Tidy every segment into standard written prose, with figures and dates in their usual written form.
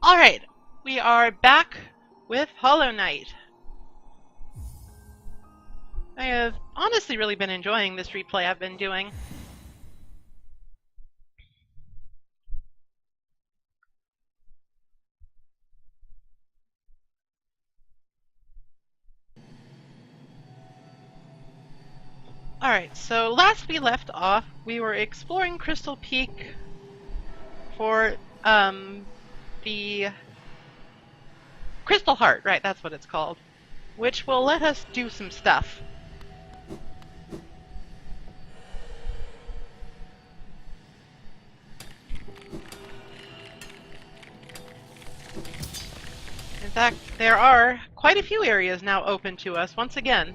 Alright, we are back with Hollow Knight. I have honestly really been enjoying this replay I've been doing. Alright, so last we left off, we were exploring Crystal Peak for the Crystal Heart, right, that's what it's called, which will let us do some stuff. In fact, there are quite a few areas now open to us once again.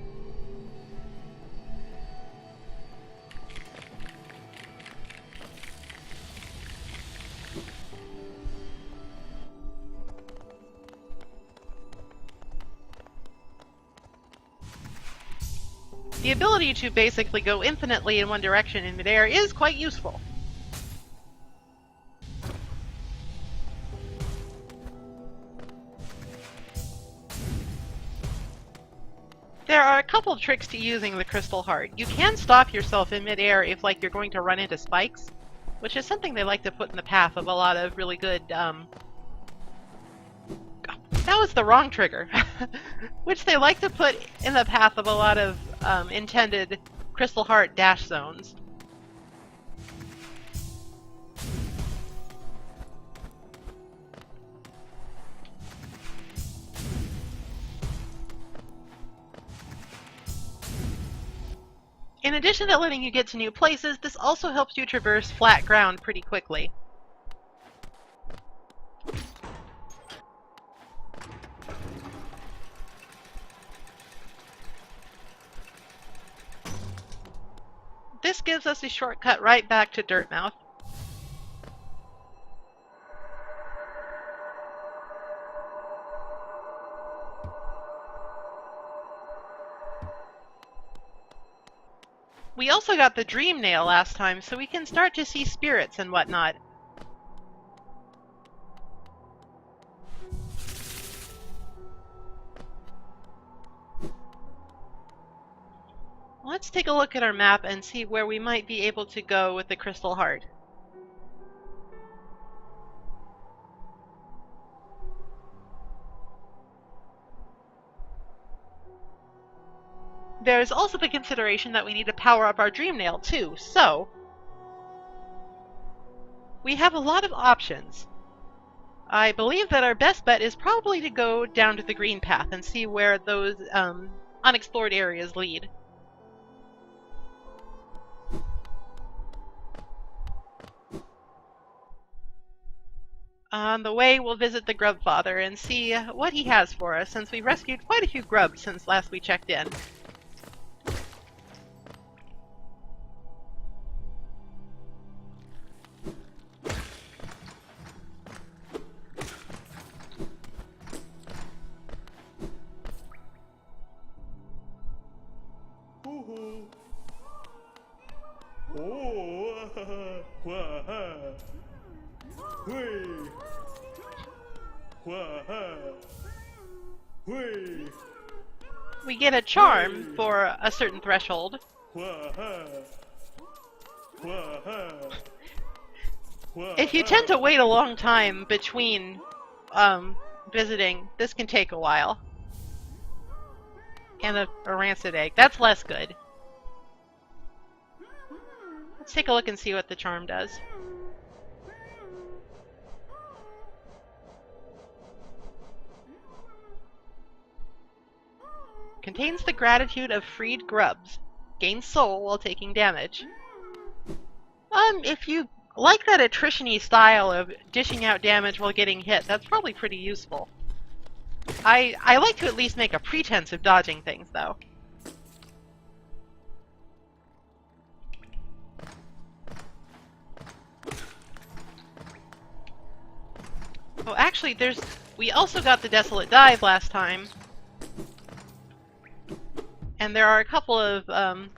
The ability to basically go infinitely in one direction in midair is quite useful. There are a couple of tricks to using the Crystal Heart. You can stop yourself in midair if, like, you're going to run into spikes, which is something they like to put in the path of a lot of really good, that was the wrong trigger. Which they like to put in the path of a lot of intended Crystal Heart dash zones. In addition to letting you get to new places, this also helps you traverse flat ground pretty quickly. This gives us a shortcut right back to Dirtmouth. We also got the Dream Nail last time, so we can start to see spirits and whatnot. Let's take a look at our map and see where we might be able to go with the Crystal Heart. There's also the consideration that we need to power up our Dream Nail too, so we have a lot of options. I believe that our best bet is probably to go down to the green path and see where those unexplored areas lead. On the way, we'll visit the Grub Father and see what he has for us, since we rescued quite a few grubs since last we checked in. We get a charm for a certain threshold. If you tend to wait a long time between visiting, this can take a while. And a rancid egg. That's less good. Let's take a look and see what the charm does. Contains the gratitude of freed grubs. Gains soul while taking damage. If you like that attrition-y style of dishing out damage while getting hit, that's probably pretty useful. I like to at least make a pretense of dodging things, though. Oh, actually, we also got the Desolate Dive last time. And there are a couple of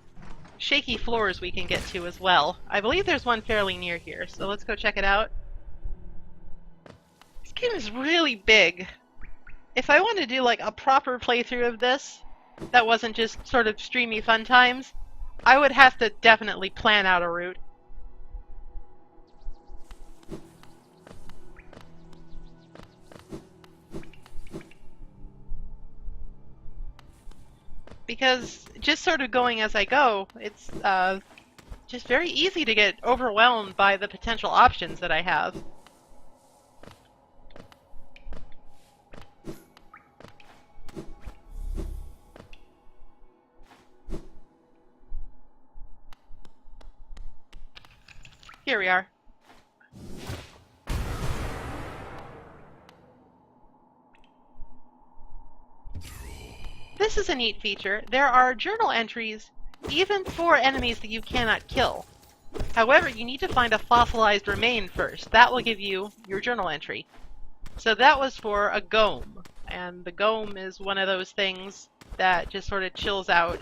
shaky floors we can get to as well. I believe there's one fairly near here, so let's go check it out. game is really big. If I wanted to do like a proper playthrough of this, that wasn't just sort of streamy fun times, I would have to definitely plan out a route. Because just sort of going as I go, it's just very easy to get overwhelmed by the potential options that I have. Here we are. This is a neat feature. There are journal entries even for enemies that you cannot kill. However, you need to find a fossilized remain first. That will give you your journal entry. So that was for a Gome, and the Gome is one of those things that just sort of chills out.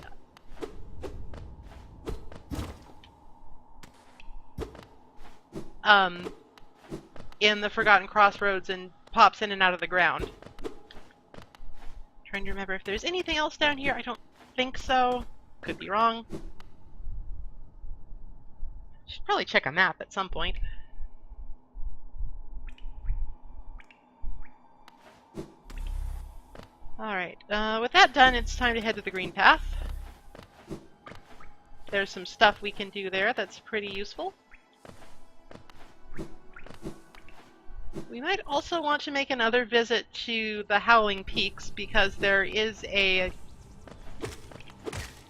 In the Forgotten Crossroads and pops in and out of the ground. Trying to remember if there's anything else down here. I don't think so. Could be wrong. Should probably check a map at some point. Alright, with that done, it's time to head to the green path. There's some stuff we can do there that's pretty useful. We might also want to make another visit to the Howling Peaks because there is a...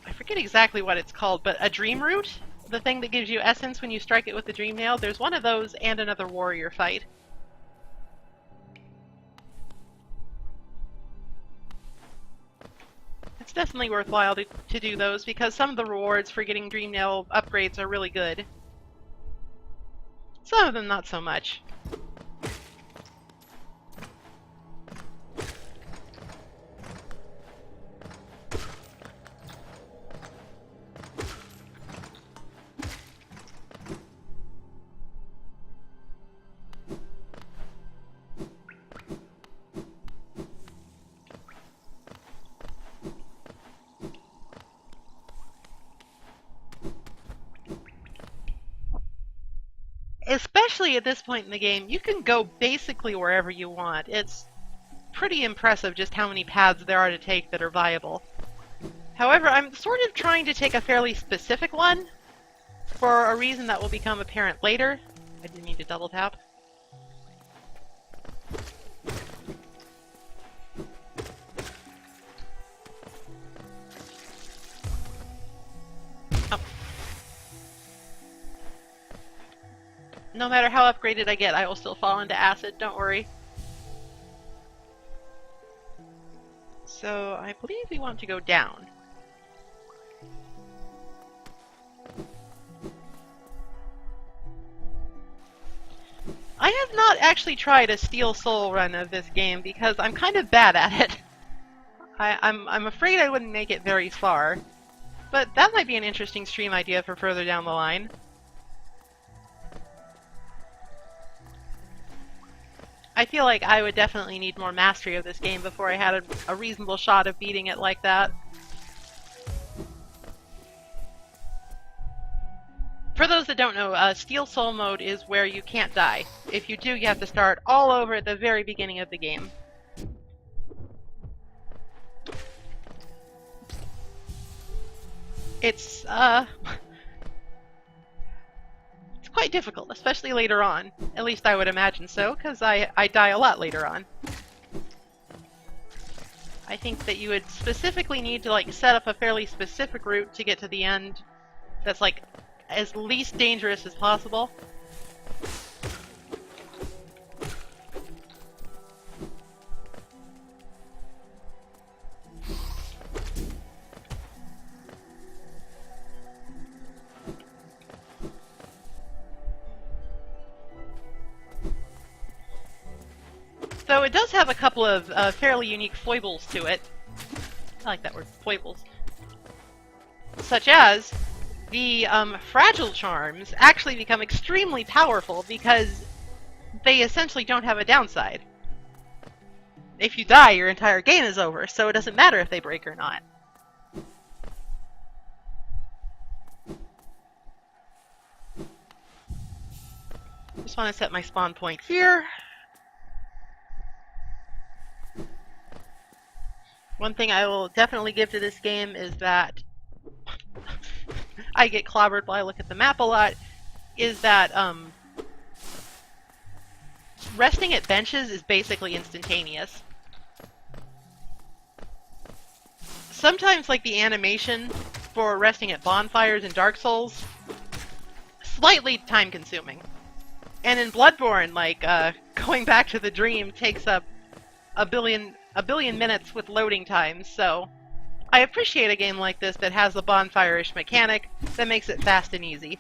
I forget exactly what it's called, but a dream root? The thing that gives you essence when you strike it with the dream nail. There's one of those and another warrior fight. It's definitely worthwhile to do those because some of the rewards for getting dream nail upgrades are really good. Some of them not so much. Especially at this point in the game, you can go basically wherever you want. It's pretty impressive just how many paths there are to take that are viable. However, I'm sort of trying to take a fairly specific one for a reason that will become apparent later. I didn't mean to double tap. No matter how upgraded I get, I will still fall into acid, don't worry. So, I believe we want to go down. I have not actually tried a Steel Soul run of this game because I'm kind of bad at it. I'm afraid I wouldn't make it very far. But that might be an interesting stream idea for further down the line. I feel like I would definitely need more mastery of this game before I had a reasonable shot of beating it like that. For those that don't know, Steel Soul mode is where you can't die. If you do, you have to start all over at the very beginning of the game. It's quite difficult, especially later on. At least I would imagine so, because I die a lot later on. I think that you would specifically need to like set up a fairly specific route to get to the end that's like as least dangerous as possible. Though it does have a couple of fairly unique foibles to it. I like that word, foibles. Such as, the fragile charms actually become extremely powerful because they essentially don't have a downside. if you die, your entire game is over, so it doesn't matter if they break or not. Just want to set my spawn point here. One thing I will definitely give to this game is that I get clobbered while I look at the map a lot, is that resting at benches is basically instantaneous. Sometimes, like, the animation for resting at bonfires in Dark Souls, slightly time-consuming. And in Bloodborne, like, going back to the dream takes up a billion minutes with loading times, so I appreciate a game like this that has a bonfire-ish mechanic that makes it fast and easy.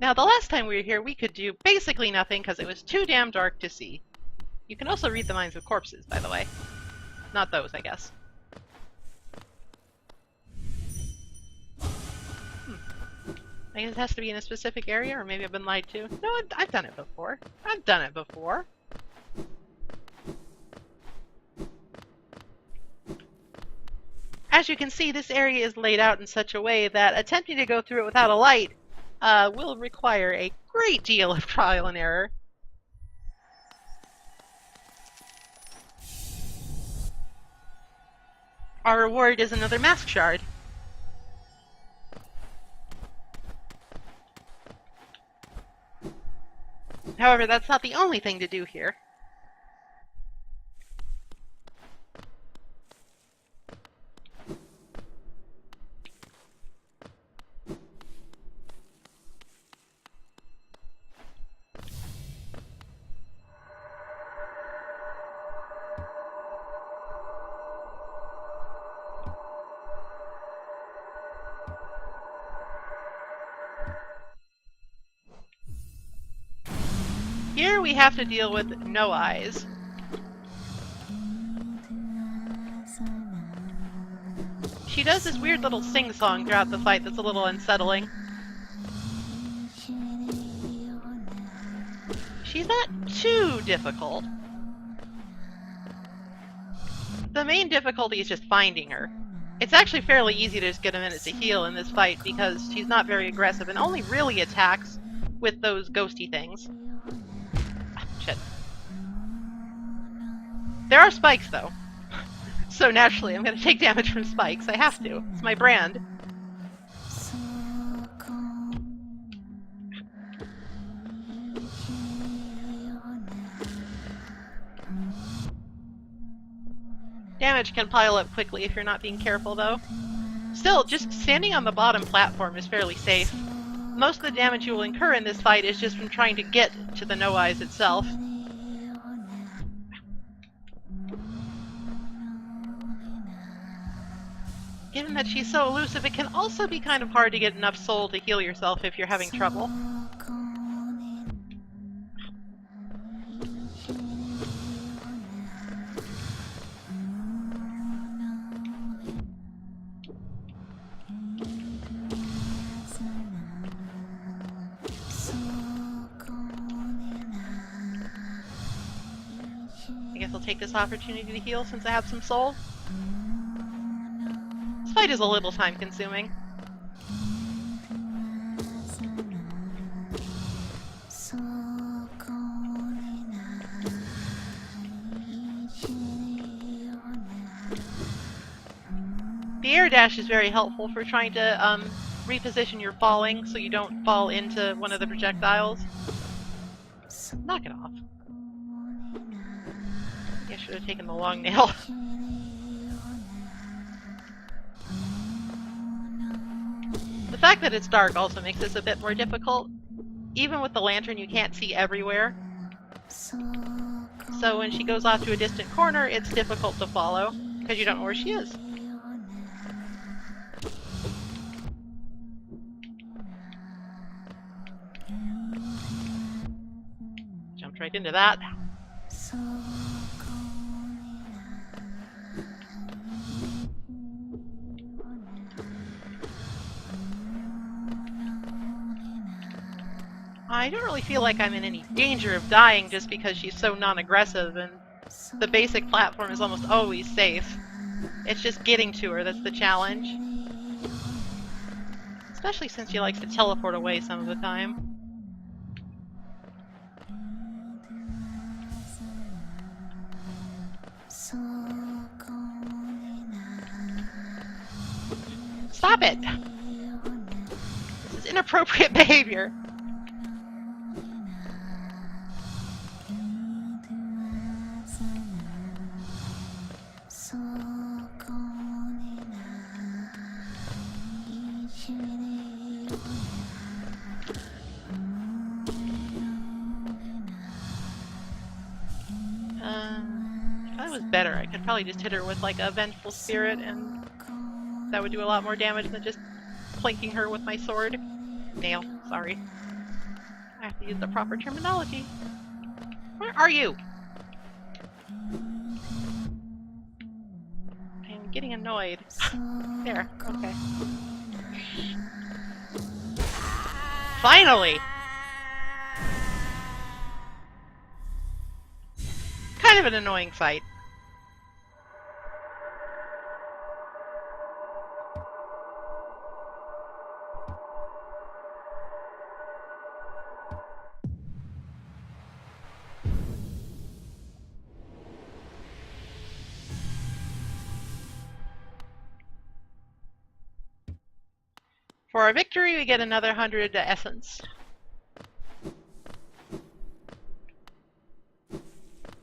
Now, the last time we were here, we could do basically nothing because it was too damn dark to see. You can also read the minds of corpses, by the way. Not those, I guess. I guess it has to be in a specific area, or maybe I've been lied to. No, I've done it before. I've done it before. As you can see, this area is laid out in such a way that attempting to go through it without a light will require a great deal of trial and error. Our reward is another mask shard. However, that's not the only thing to do here. Here we have to deal with No Eyes. She does this weird little sing-song throughout the fight that's a little unsettling. She's not too difficult. The main difficulty is just finding her. It's actually fairly easy to just get a minute to heal in this fight because she's not very aggressive and only really attacks with those ghosty things. Shit. There are spikes, though. So naturally, I'm gonna take damage from spikes. I have to. It's my brand. Damage can pile up quickly if you're not being careful, though. Still, just standing on the bottom platform is fairly safe. Most of the damage you will incur in this fight is just from trying to get to the No Eyes itself. Given that she's so elusive, it can also be kind of hard to get enough soul to heal yourself if you're having trouble. I guess I'll take this opportunity to heal since I have some soul. This fight is a little time-consuming. The air dash is very helpful for trying to reposition your falling so you don't fall into one of the projectiles. Knock it off. I should have taken the long nail. The fact that it's dark also makes this a bit more difficult. Even with the lantern, you can't see everywhere. So when she goes off to a distant corner, it's difficult to follow, because you don't know where she is. Jumped right into that. I don't really feel like I'm in any danger of dying just because she's so non-aggressive, and the basic platform is almost always safe. It's just getting to her that's the challenge. Especially since she likes to teleport away some of the time. Stop it! This is inappropriate behavior. If I was better, I could probably just hit her with like a vengeful spirit, and that would do a lot more damage than just planking her with my sword. Nail, sorry. I have to use the proper terminology. Where are you? I'm getting annoyed. There, okay. Finally! Kind of an annoying fight. For our victory, we get another 100 essence.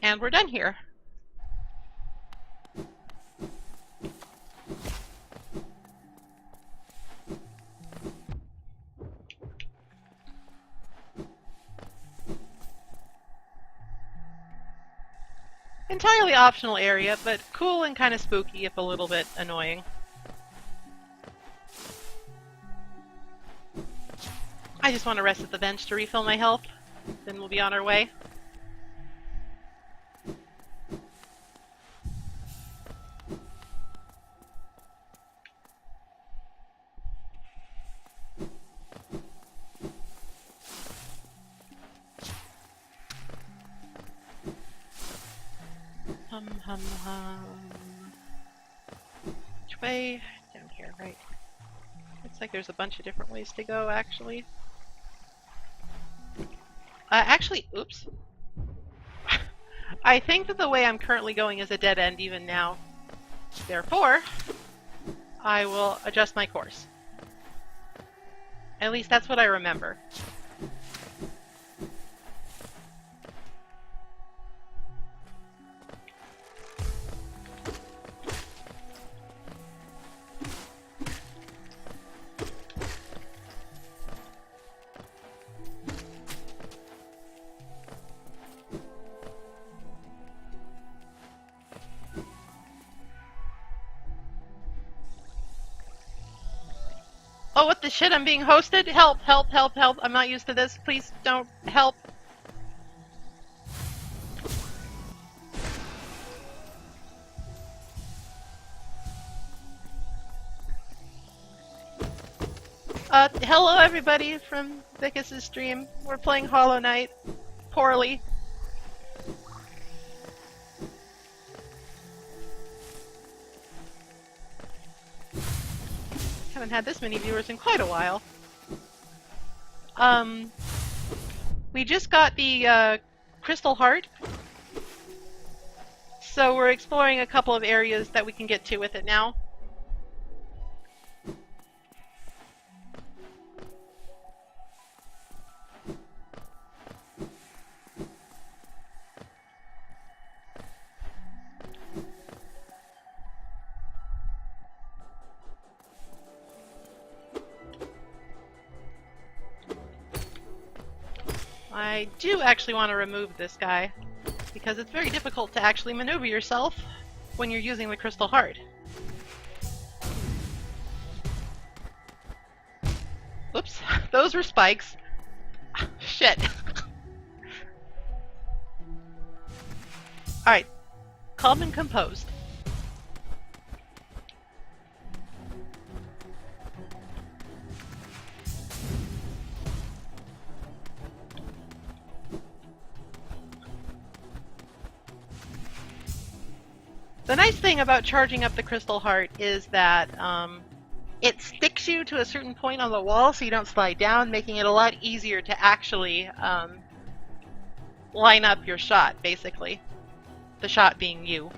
And we're done here. Entirely optional area, but cool and kind of spooky, if a little bit annoying. I just want to rest at the bench to refill my health, then we'll be on our way. Hum. Which way? Down here, right. Looks like there's a bunch of different ways to go, actually. Actually, oops. I think that the way I'm currently going is a dead end even now. Therefore, I will adjust my course. At least that's what I remember. Oh, what the shit? I'm being hosted? Help, help, help, help. I'm not used to this. Please don't help. Hello everybody from Vicus's stream. We're playing Hollow Knight. Poorly. Haven't had this many viewers in quite a while. We just got the Crystal Heart, so we're exploring a couple of areas that we can get to with it now. I do actually want to remove this guy, because it's very difficult to actually maneuver yourself when you're using the Crystal Heart. Oops, those were spikes. Shit. Alright, calm and composed. The nice thing about charging up the Crystal Heart is that it sticks you to a certain point on the wall so you don't slide down, making it a lot easier to actually line up your shot, basically. The shot being you.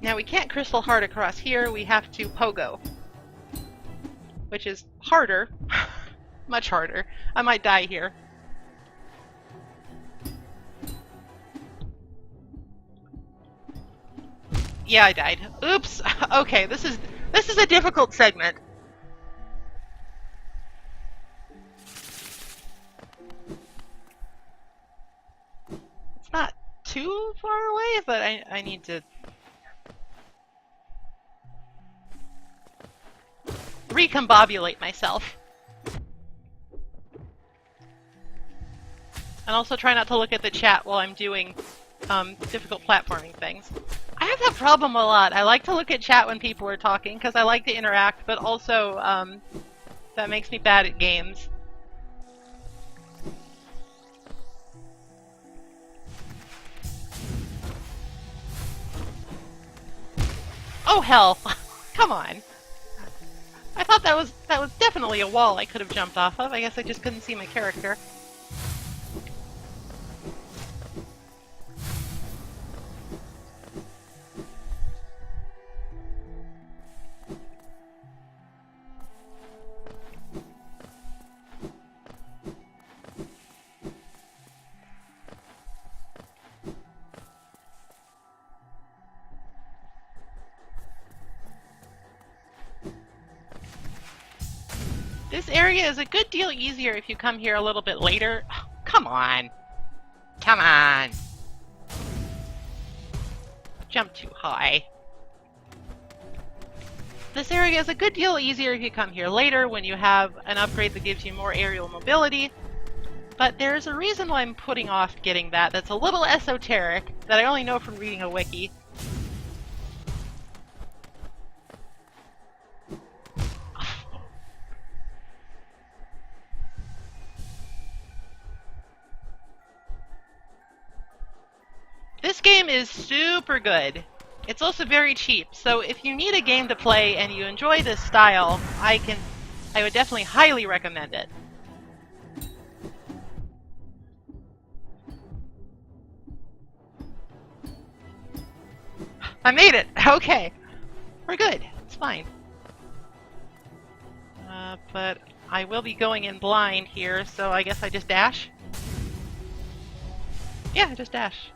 Now we can't Crystal Heart across here, we have to Pogo. Which is harder. Much harder. I might die here. Yeah, I died. Oops! Okay, this is a difficult segment. It's not too far away, but I need to recombobulate myself. And also try not to look at the chat while I'm doing difficult platforming things. I have that problem a lot. I like to look at chat when people are talking because I like to interact, but also that makes me bad at games. Oh hell! Come on! I thought that was definitely a wall I could have jumped off of. I guess I just couldn't see my character. This area is a good deal easier if you come here a little bit later. Oh, come on! Come on! Jump too high. This area is a good deal easier if you come here later when you have an upgrade that gives you more aerial mobility. But there's a reason why I'm putting off getting that that's a little esoteric, that I only know from reading a wiki. This game is super good. It's also very cheap, so if you need a game to play and you enjoy this style, I would definitely highly recommend it. I made it! Okay. We're good. It's fine. But I will be going in blind here, so I guess I just dash? Yeah, I just dash.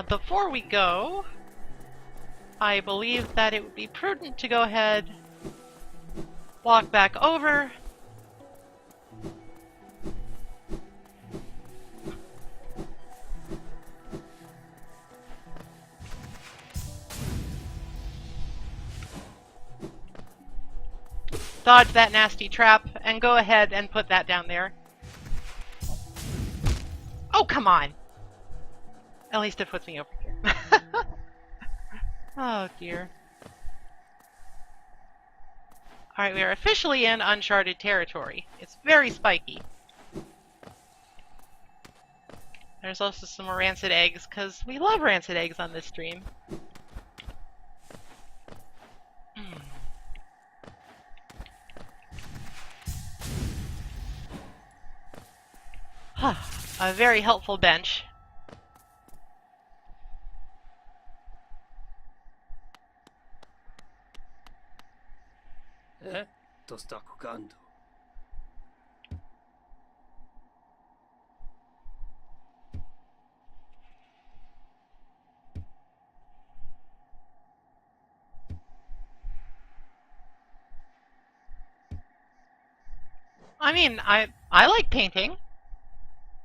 Before we go, I believe that it would be prudent to go ahead, walk back over, dodge that nasty trap, and go ahead and put that down there. Oh, come on! At least it puts me over here. Oh, dear. Alright, we are officially in uncharted territory. It's very spiky. There's also some more rancid eggs, because we love rancid eggs on this stream. A very helpful bench. To sta jugando. I mean, I like painting,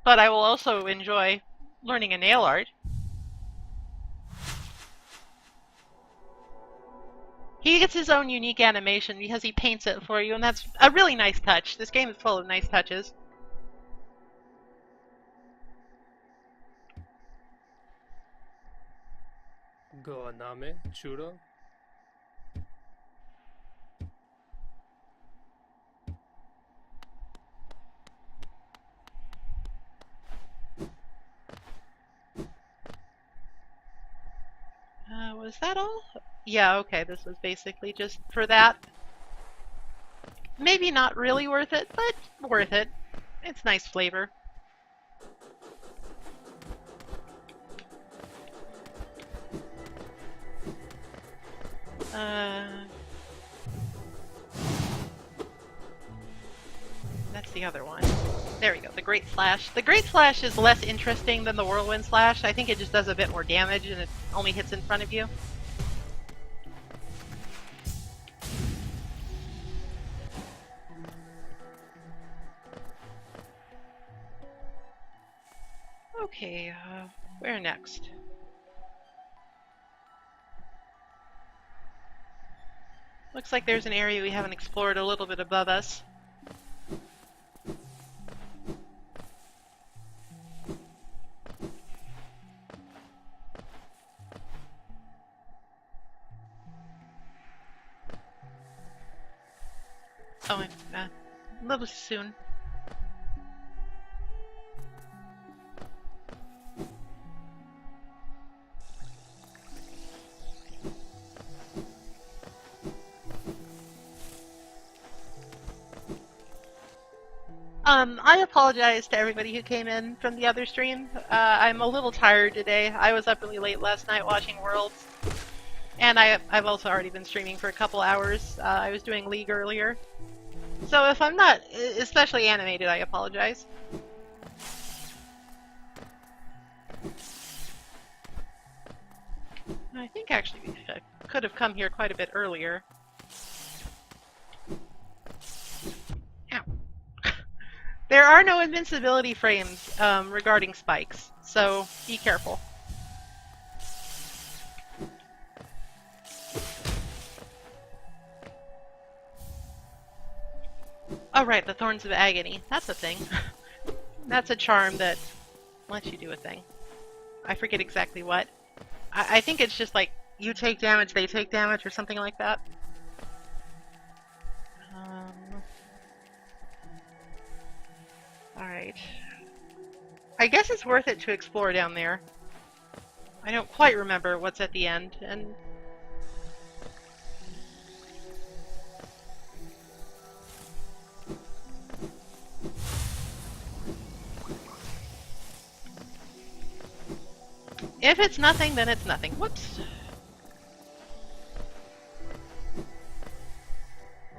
but I will also enjoy learning a nail art. He gets his own unique animation because he paints it for you, and that's a really nice touch. This game is full of nice touches. Go aname, churo. Was that all? Yeah, okay, this was basically just for that. Maybe not really worth it, but worth it. It's nice flavor. That's the other one. There we go, the Great Slash. The Great Slash is less interesting than the Whirlwind Slash. I think it just does a bit more damage and it only hits in front of you. Okay, where next? Looks like there's an area we haven't explored a little bit above us. Oh, a little soon. I apologize to everybody who came in from the other stream. I'm a little tired today. I was up really late last night watching Worlds. And I've also already been streaming for a couple hours. I was doing League earlier. So if I'm not especially animated, I apologize. I think actually I could have come here quite a bit earlier. Ow. There are no invincibility frames regarding spikes, so be careful. Oh right, the Thorns of Agony. That's a thing. That's a charm that lets you do a thing. I forget exactly what. I think it's just like, you take damage, they take damage, or something like that. Alright. I guess it's worth it to explore down there. I don't quite remember what's at the end, and... if it's nothing, then it's nothing. Whoops.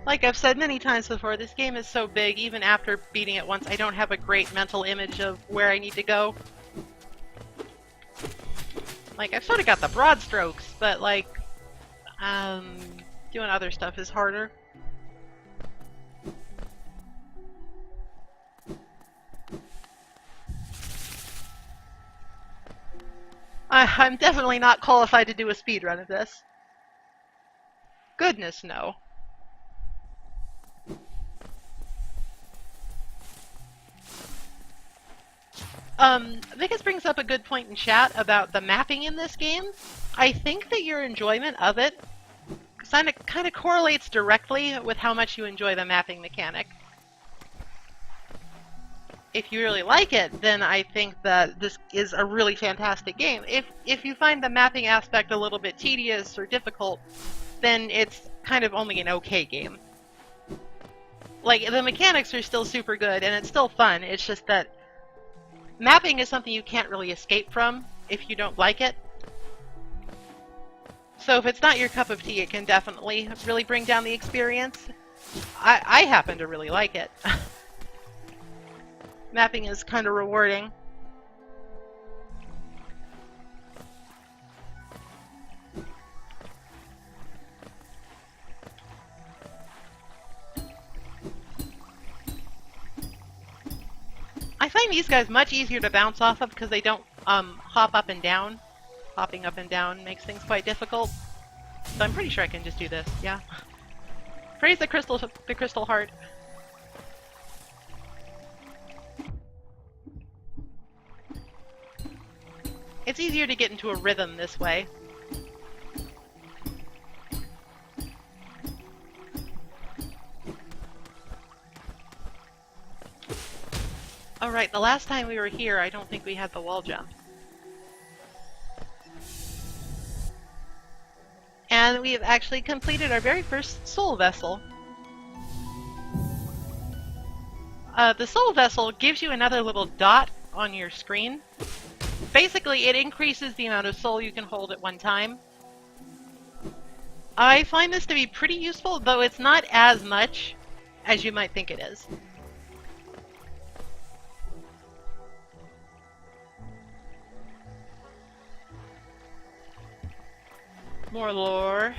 Like I've said many times before, this game is so big, even after beating it once, I don't have a great mental image of where I need to go. Like, I've sort of got the broad strokes, but like, doing other stuff is harder. I'm definitely not qualified to do a speedrun of this. Goodness, no. Vickers brings up a good point in chat about the mapping in this game. I think that your enjoyment of it kind of correlates directly with how much you enjoy the mapping mechanic. If you really like it, then I think that this is a really fantastic game. If you find the mapping aspect a little bit tedious or difficult, then it's kind of only an okay game. Like, the mechanics are still super good, and it's still fun. It's just that mapping is something you can't really escape from if you don't like it. So if it's not your cup of tea, it can definitely really bring down the experience. I happen to really like it. Mapping is kind of rewarding. I find these guys much easier to bounce off of because they don't hop up and down. Hopping up and down makes things quite difficult. So I'm pretty sure I can just do this, yeah. Praise the crystal heart. It's easier to get into a rhythm this way. Oh right, the last time we were here, I don't think we had the wall jump. And we have actually completed our very first soul vessel. The soul vessel gives you another little dot on your screen. Basically, it increases the amount of soul you can hold at one time. I find this to be pretty useful, though it's not as much as you might think it is. More lore.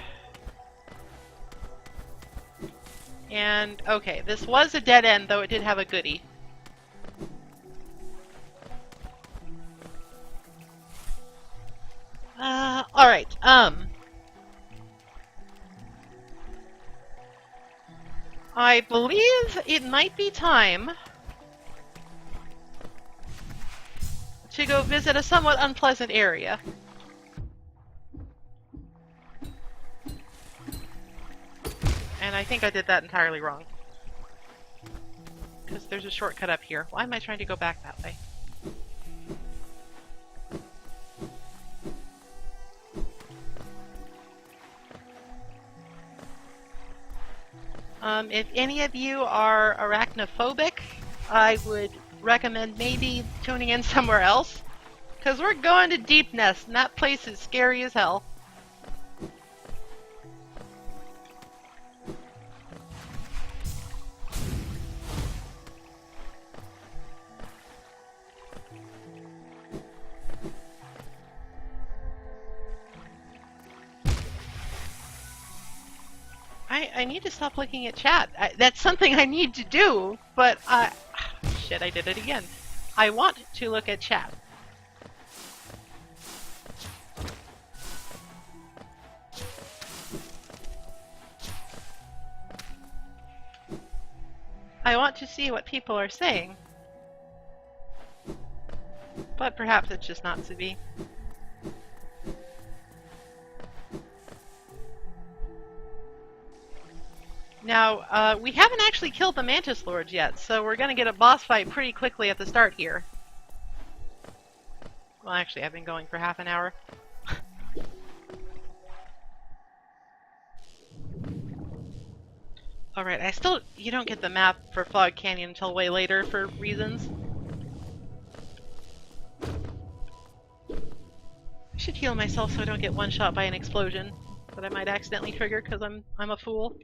And, okay, this was a dead end, though it did have a goodie. Alright, I believe it might be time to go visit a somewhat unpleasant area. And I think I did that entirely wrong. Because there's a shortcut up here. Why am I trying to go back that way? If any of you are arachnophobic, I would recommend maybe tuning in somewhere else. Because we're going to Deep Nest, and that place is scary as hell. I need to stop looking at chat. That's something I need to do, but shit, I did it again. I want to look at chat. I want to see what people are saying. But perhaps it's just not to be. Now, we haven't actually killed the Mantis Lords yet, so we're gonna get a boss fight pretty quickly at the start here. Well, actually, I've been going for half an hour. Alright, you don't get the map for Fog Canyon until way later for reasons. I should heal myself so I don't get one shot by an explosion that I might accidentally trigger because I'm a fool.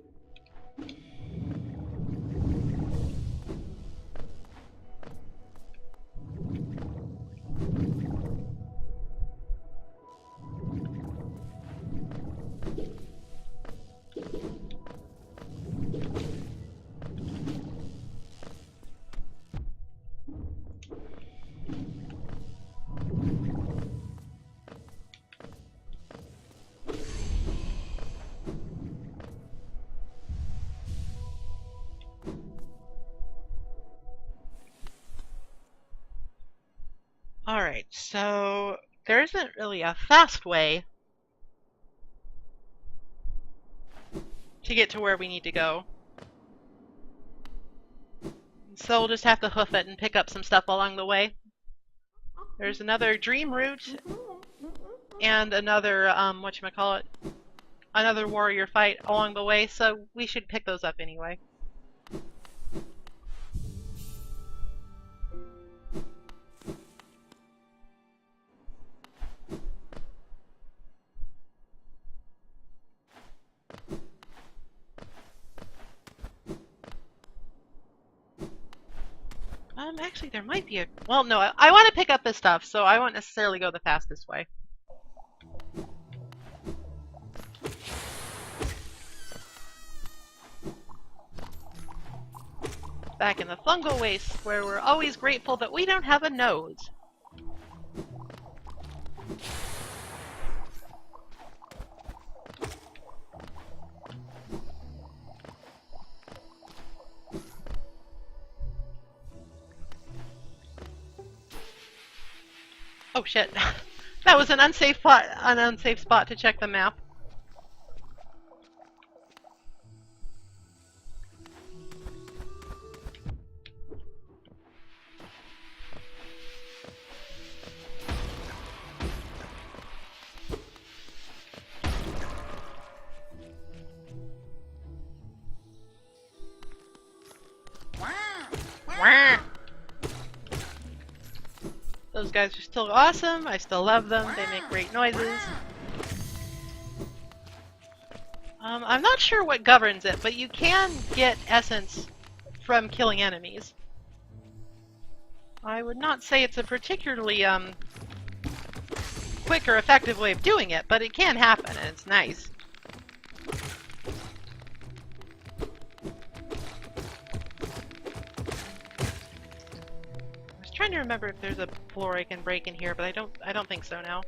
Alright, so there isn't really a fast way to get to where we need to go. So we'll just have to hoof it and pick up some stuff along the way. There's another dream route and another, whatchamacallit, another warrior fight along the way, so we should pick those up anyway. Actually, there might be a... Well, no, I want to pick up this stuff, so I won't necessarily go the fastest way. Back in the fungal waste, where we're always grateful that we don't have a nose. Oh shit. That was an unsafe spot to check the map. Those guys are still awesome. I still love them. They make great noises. I'm not sure what governs it, but you can get essence from killing enemies. I would not say it's a particularly quick or effective way of doing it, but it can happen and it's nice. I was trying to remember if there's a floor I can break in here, but I don't think so now.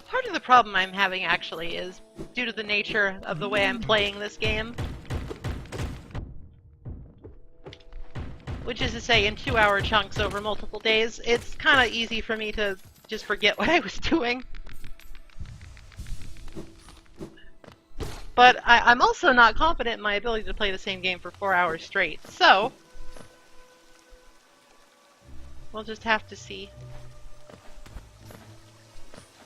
Part of the problem I'm having actually is due to the nature of the way I'm playing this game. Which is to say, in 2-hour chunks over multiple days, it's kind of easy for me to just forget what I was doing. But I'm also not confident in my ability to play the same game for 4 hours straight, so we'll just have to see.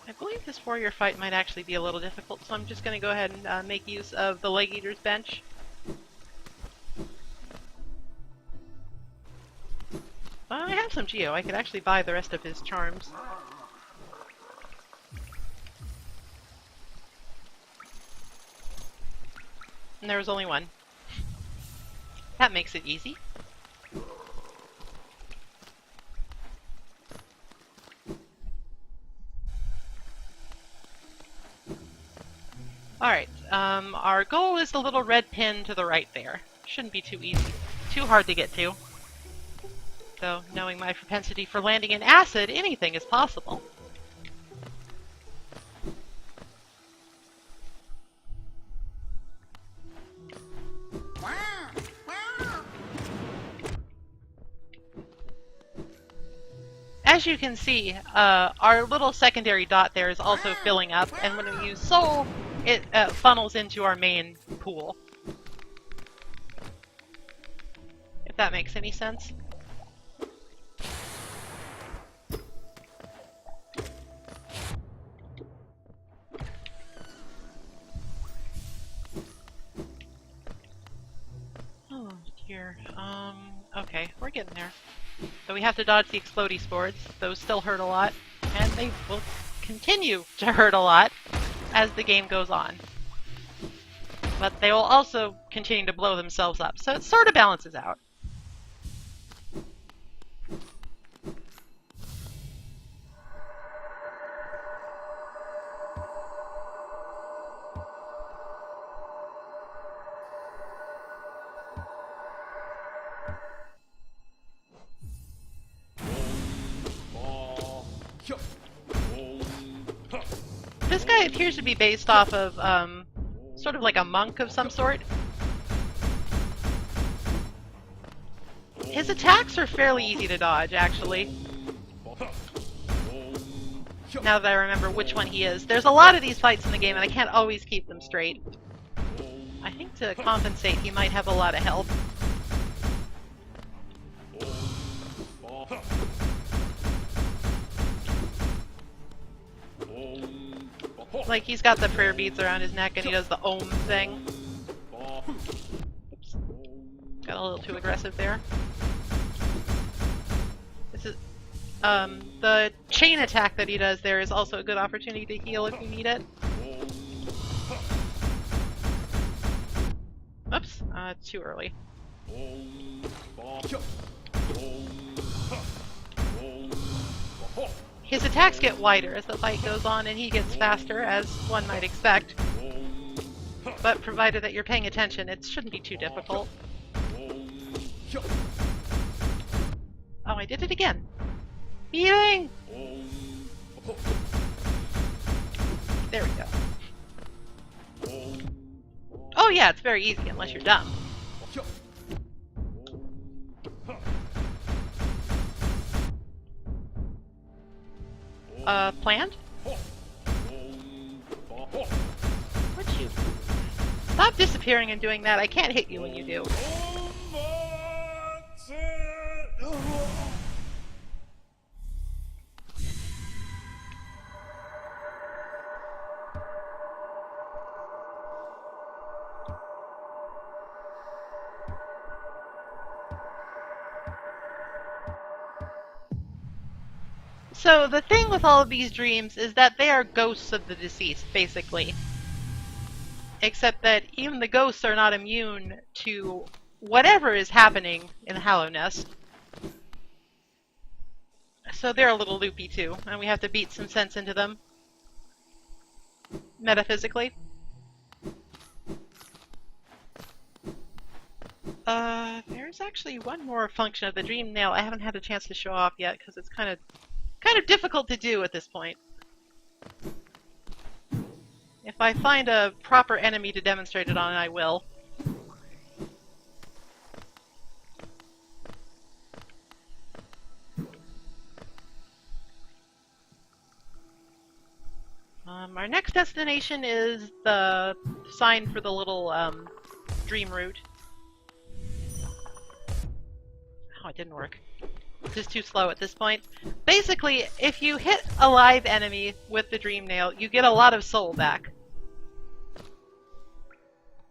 I believe this warrior fight might actually be a little difficult, so I'm just going to go ahead and make use of the Leg Eater's bench. I have some Geo. I could actually buy the rest of his charms. And there was only one. That makes it easy. Alright, our goal is the little red pin to the right there. Shouldn't be too easy. Too hard to get to. Though, knowing my propensity for landing in acid, anything is possible. As you can see, our little secondary dot there is also filling up, and when we use Soul, it funnels into our main pool. If that makes any sense. Oh dear. Okay, we're getting there. So we have to dodge the explodey spores. Those still hurt a lot, and they will continue to hurt a lot as the game goes on. But they will also continue to blow themselves up, so it sort of balances out. This guy appears to be based off of, sort of like a monk of some sort. His attacks are fairly easy to dodge, actually. Now that I remember which one he is. There's a lot of these fights in the game, and I can't always keep them straight. I think to compensate, he might have a lot of health. Like, he's got the prayer beads around his neck and he does the Om thing. Oops. Got a little too aggressive there. This is, the chain attack that he does there is also a good opportunity to heal if you need it. Oops, too early. His attacks get wider as the fight goes on, and he gets faster, as one might expect. But provided that you're paying attention, it shouldn't be too difficult. Oh, I did it again. Healing! There we go. Oh yeah, it's very easy unless you're dumb. Planned? Would you? Stop disappearing and doing that. I can't hit you when you do. So the thing with all of these dreams is that they are ghosts of the deceased, basically. Except that even the ghosts are not immune to whatever is happening in the Hallow Nest. So they're a little loopy too, and we have to beat some sense into them. Metaphysically. There's actually one more function of the dream nail I haven't had a chance to show off yet, because it's kind of difficult to do at this point. If I find a proper enemy to demonstrate it on, I will. Our next destination is the sign for the little dream route. Oh, it didn't work. It's just too slow at this point. Basically, if you hit a live enemy with the dream nail, you get a lot of soul back.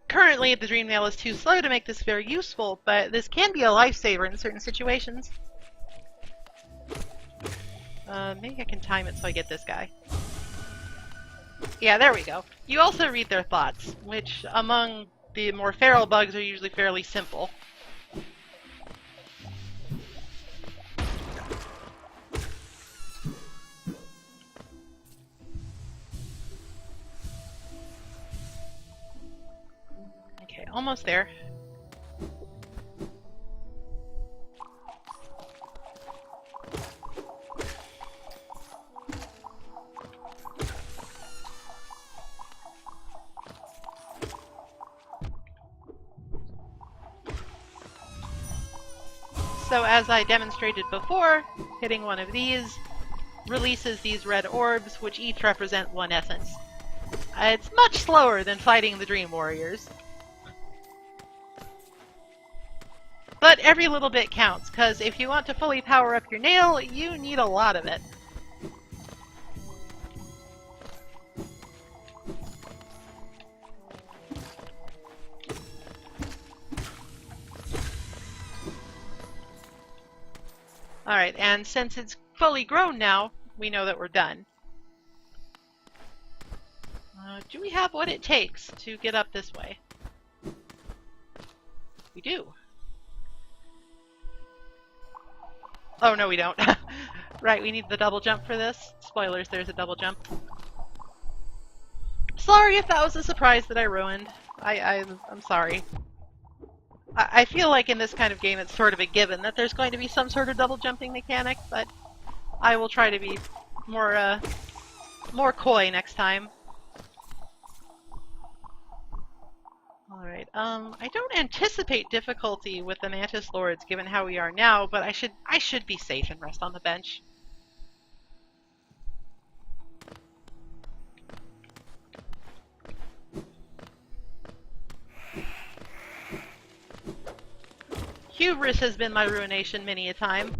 Currently, the dream nail is too slow to make this very useful, but this can be a lifesaver in certain situations. Maybe I can time it so I get this guy. Yeah, there we go. You also read their thoughts, which among the more feral bugs are usually fairly simple. Okay, almost there. So as I demonstrated before, hitting one of these releases these red orbs, which each represent one essence. It's much slower than fighting the Dream Warriors. But every little bit counts, because if you want to fully power up your nail, you need a lot of it. Alright, and since it's fully grown now, we know that we're done. Do we have what it takes to get up this way? We do. Oh, no we don't. Right, we need the double jump for this. Spoilers, there's a double jump. Sorry if that was a surprise that I ruined. I'm sorry. I feel like in this kind of game it's sort of a given that there's going to be some sort of double jumping mechanic, but I will try to be more coy next time. Alright, I don't anticipate difficulty with the Mantis Lords given how we are now, but I should be safe and rest on the bench. Hubris has been my ruination many a time.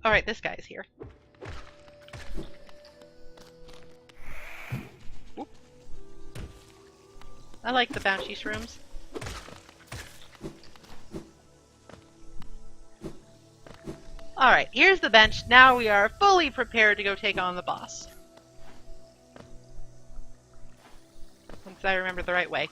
Alright, this guy's here. Oop. I like the bouncy shrooms. Alright, here's the bench. Now we are fully prepared to go take on the boss. Once I remember the right way.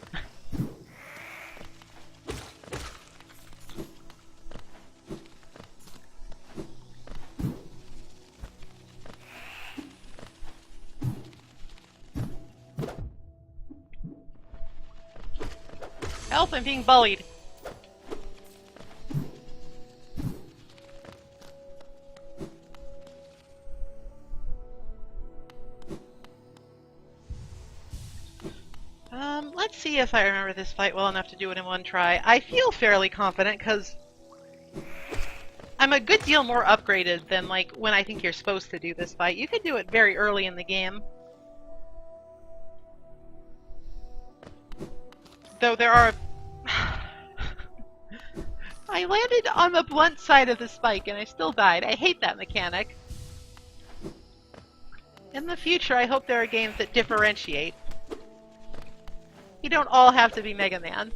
Help, I'm being bullied. Let's see if I remember this fight well enough to do it in one try. I feel fairly confident, because I'm a good deal more upgraded than, like, when I think you're supposed to do this fight. You can do it very early in the game. Though there are... I landed on the blunt side of the spike and I still died. I hate that mechanic. In the future, I hope there are games that differentiate. You don't all have to be Mega Man.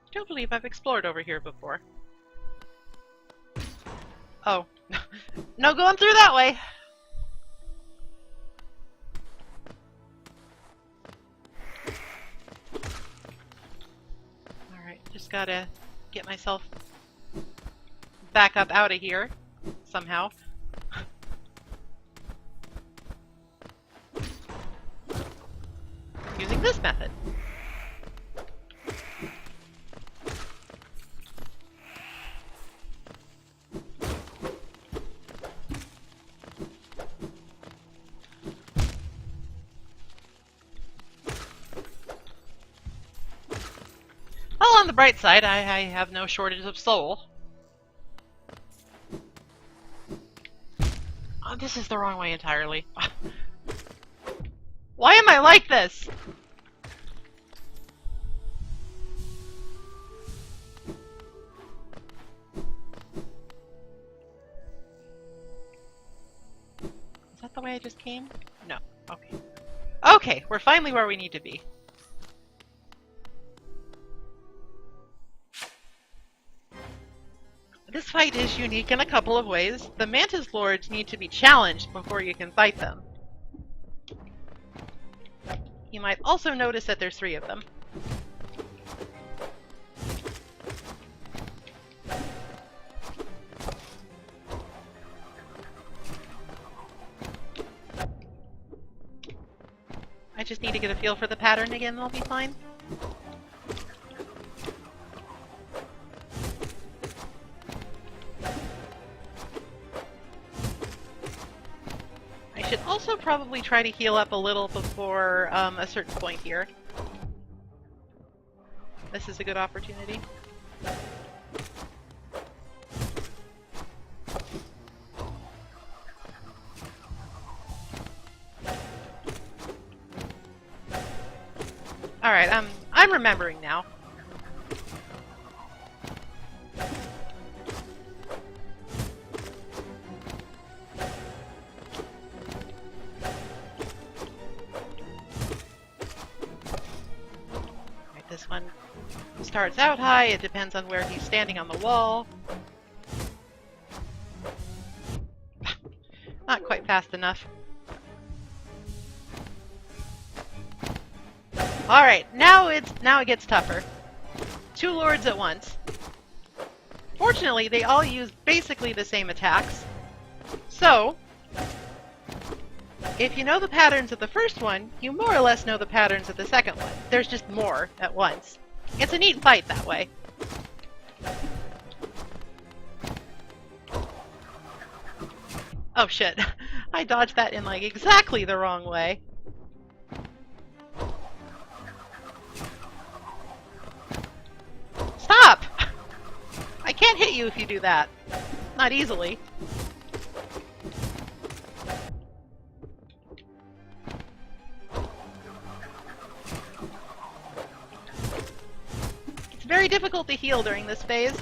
I don't believe I've explored over here before. Oh. No going through that way! Alright, just gotta get myself back up out of here somehow. Using this method. Well, on the bright side, I have no shortage of soul. Oh, this is the wrong way entirely. Why am I like this? Is that the way I just came? No. Okay. Okay, we're finally where we need to be. This fight is unique in a couple of ways. The Mantis Lords need to be challenged before you can fight them. You might also notice that there's 3 of them. I just need to get a feel for the pattern again and I'll be fine. I should also probably try to heal up a little before a certain point here. This is a good opportunity. Alright, I'm remembering now. This one starts out high, it depends on where he's standing on the wall. Not quite fast enough. Alright, now it gets tougher. 2 lords at once. Fortunately, they all use basically the same attacks. So, if you know the patterns of the first one, you more or less know the patterns of the second one. There's just more at once. It's a neat fight that way. Oh shit. I dodged that in like exactly the wrong way. Stop! I can't hit you if you do that. Not easily. Very difficult to heal during this phase,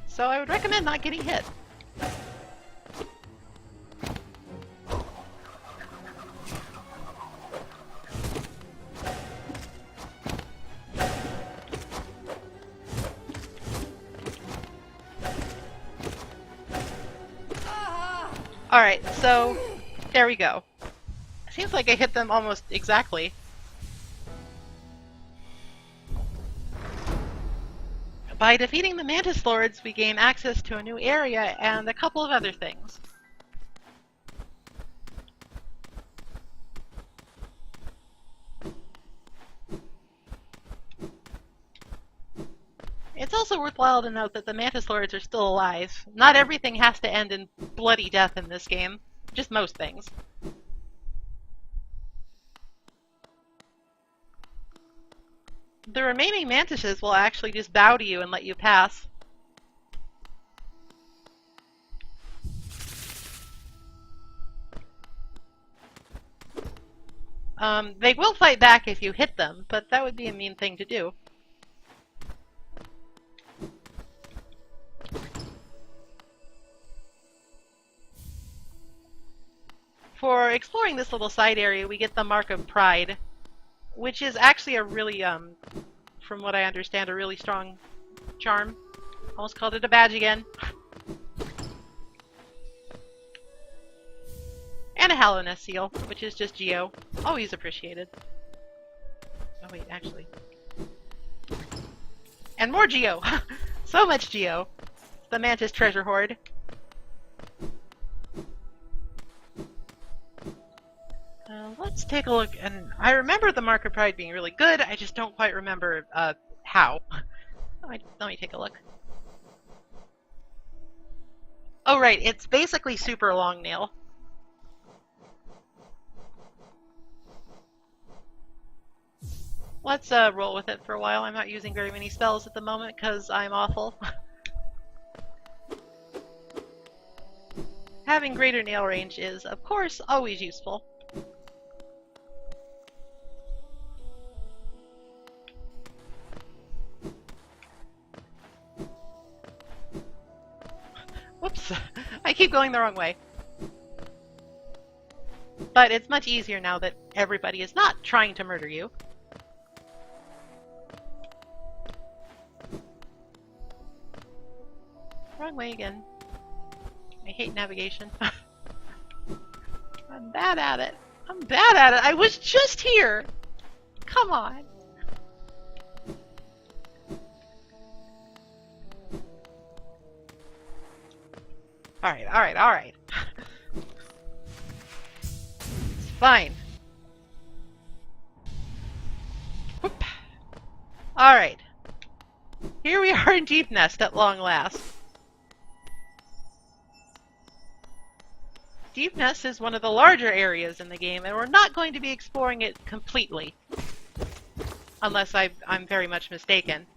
so I would recommend not getting hit. Alright, so there we go. Seems like I hit them almost exactly. By defeating the Mantis Lords, we gain access to a new area and a couple of other things. also worthwhile to note that the Mantis Lords are still alive. Not everything has to end in bloody death in this game. Just most things. The remaining Mantises will actually just bow to you and let you pass. They will fight back if you hit them, but that would be a mean thing to do. For exploring this little side area, we get the Mark of Pride, which is actually a really, from what I understand, a really strong charm. Almost called it a badge again. And a Hallownest seal, which is just Geo. Always appreciated. Oh wait, actually. And more Geo! So much Geo! The Mantis treasure hoard. Let's take a look, and I remember the Mark of Pride being really good, I just don't quite remember how. Let me take a look. Oh right, it's basically super long nail. Let's roll with it for a while. I'm not using very many spells at the moment because I'm awful. Having greater nail range is, of course, always useful. Whoops! I keep going the wrong way. But it's much easier now that everybody is not trying to murder you. Wrong way again. I hate navigation. I'm bad at it. I'm bad at it. I was just here. Come on. Alright, alright, alright. It's fine. Whoop. Alright. Here we are in Deepnest at long last. Deepnest is one of the larger areas in the game, and we're not going to be exploring it completely. Unless I'm very much mistaken.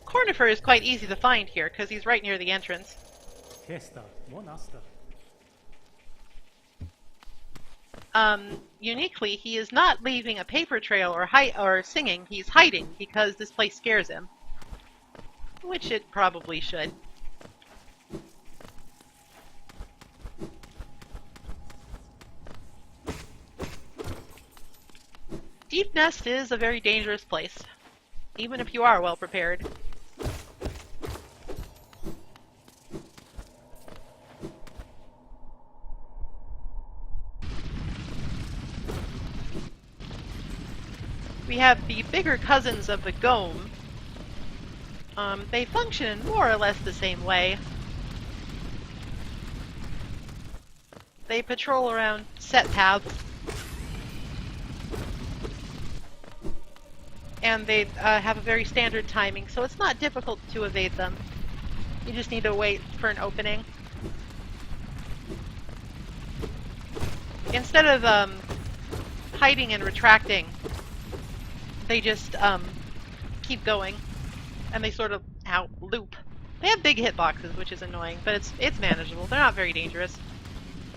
Cornifer is quite easy to find here, because he's right near the entrance. Uniquely, he is not leaving a paper trail or singing, he's hiding because this place scares him. Which it probably should. Deepnest is a very dangerous place, even if you are well prepared. We have the bigger cousins of the Gome. They function in more or less the same way. They patrol around set paths. And they have a very standard timing, so it's not difficult to evade them. You just need to wait for an opening. Instead of hiding and retracting, they just keep going, and they sort of loop. They have big hitboxes, which is annoying, but it's manageable. They're not very dangerous.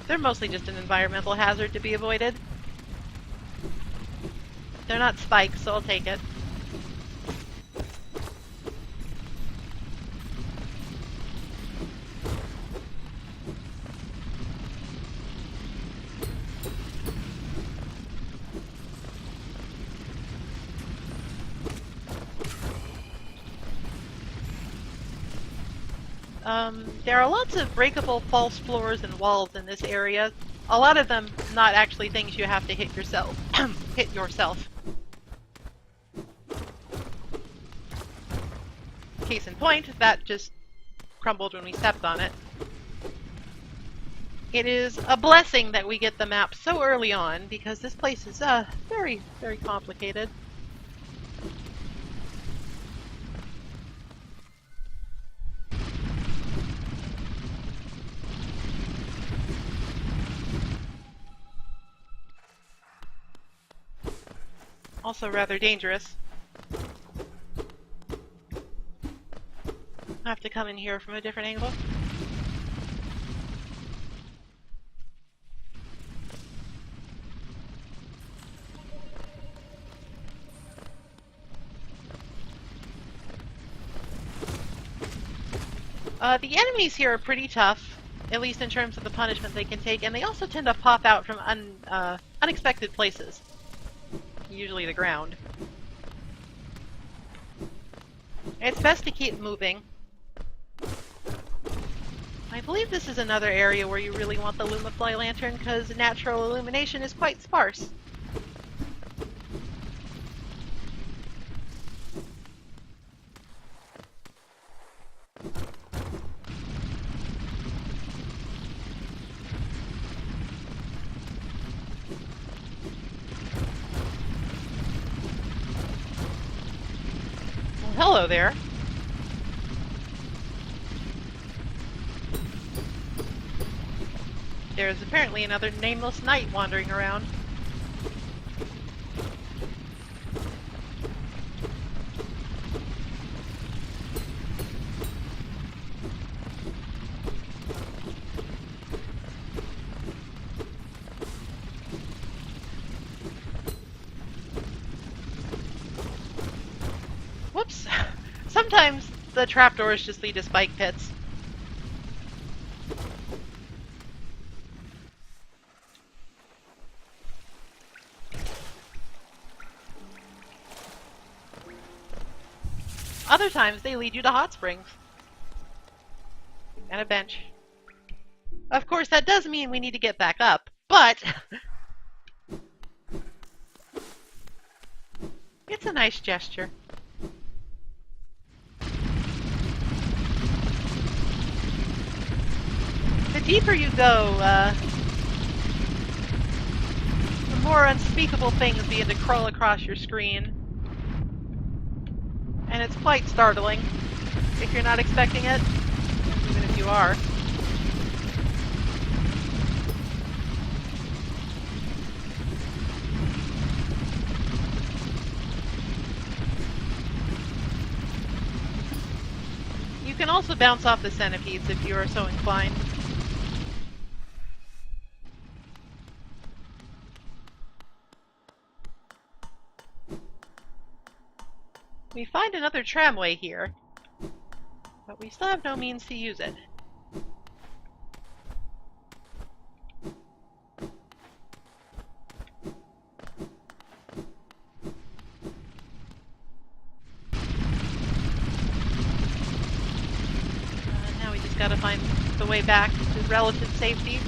They're mostly just an environmental hazard to be avoided. They're not spikes, so I'll take it. There are lots of breakable false floors and walls in this area. A lot of them not actually things you have to hit yourself. Hit yourself. Case in point, that just crumbled when we stepped on it. It is a blessing that we get the map so early on, because this place is very, very complicated. Also rather dangerous. I have to come in here from a different angle. The enemies here are pretty tough, at least in terms of the punishment they can take, and they also tend to pop out from unexpected places. Usually the ground. It's best to keep moving. I believe this is another area where you really want the Lumafly lantern, because natural illumination is quite sparse. Well, hello there. There's apparently another nameless knight wandering around. Whoops! Sometimes the trapdoors just lead to spike pits. Other times they lead you to hot springs. And a bench. Of course, that does mean we need to get back up, but it's a nice gesture. The deeper you go, the more unspeakable things begin to crawl across your screen. And it's quite startling if you're not expecting it, even if you are. You can also bounce off the centipedes if you are so inclined. We find another tramway here, but we still have no means to use it. Now we just gotta find the way back to relative safety.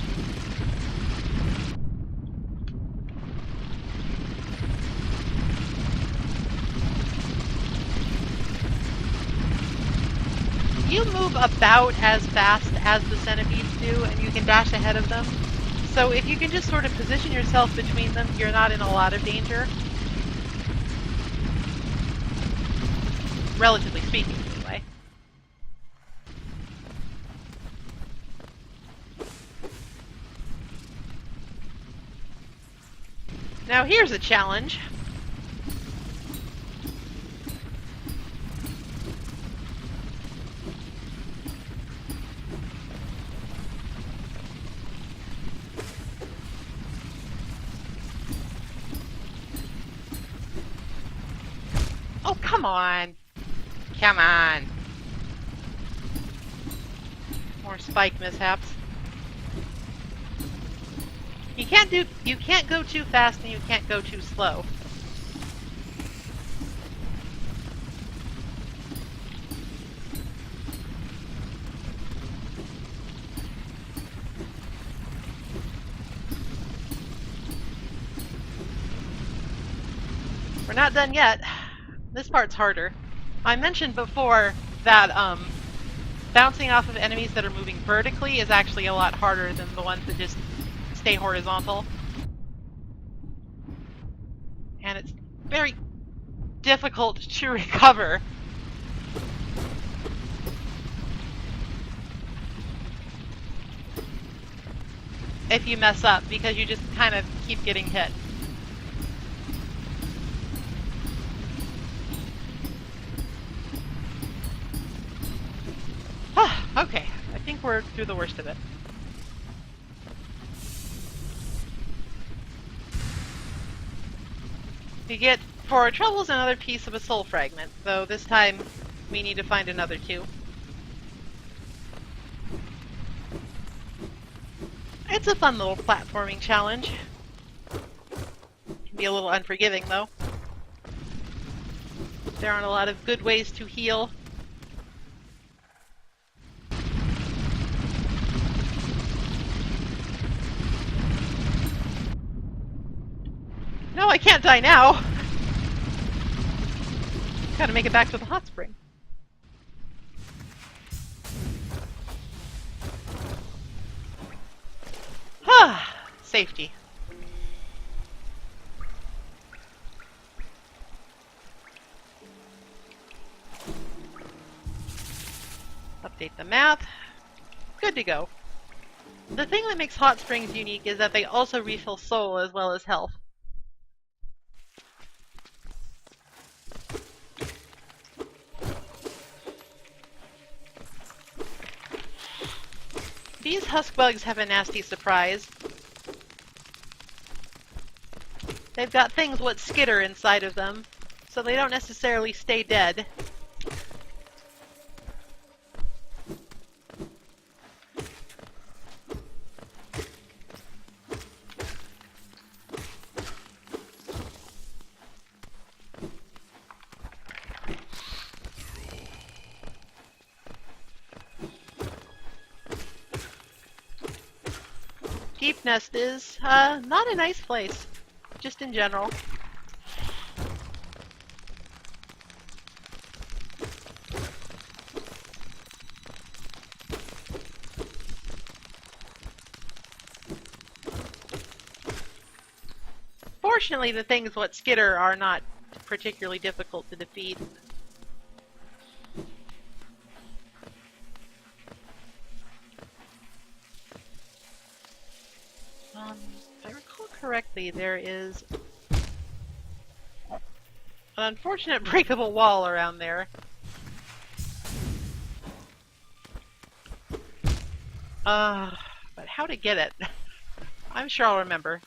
You move about as fast as the centipedes do, and you can dash ahead of them. So if you can just sort of position yourself between them, you're not in a lot of danger. Relatively speaking, anyway. Now here's a challenge. Oh, come on! Come on! More spike mishaps. You can't go too fast and you can't go too slow. We're not done yet. This part's harder. I mentioned before that bouncing off of enemies that are moving vertically is actually a lot harder than the ones that just stay horizontal. And it's very difficult to recover. If you mess up, because you just kind of keep getting hit. Okay, I think we're through the worst of it. We get, for our troubles, another piece of a soul fragment, though this time we need to find another two. It's a fun little platforming challenge. Can be a little unforgiving, though. There aren't a lot of good ways to heal. No, I can't die now! Gotta make it back to the hot spring. Safety. Update the map. Good to go. The thing that makes hot springs unique is that they also refill soul as well as health. These husk bugs have a nasty surprise. They've got things what skitter inside of them, so they don't necessarily stay dead. Deep Nest is, not a nice place. Just in general. Fortunately, the things what skitter are not particularly difficult to defeat. If I recall correctly, there is an unfortunate breakable wall around there. But how to get it? I'm sure I'll remember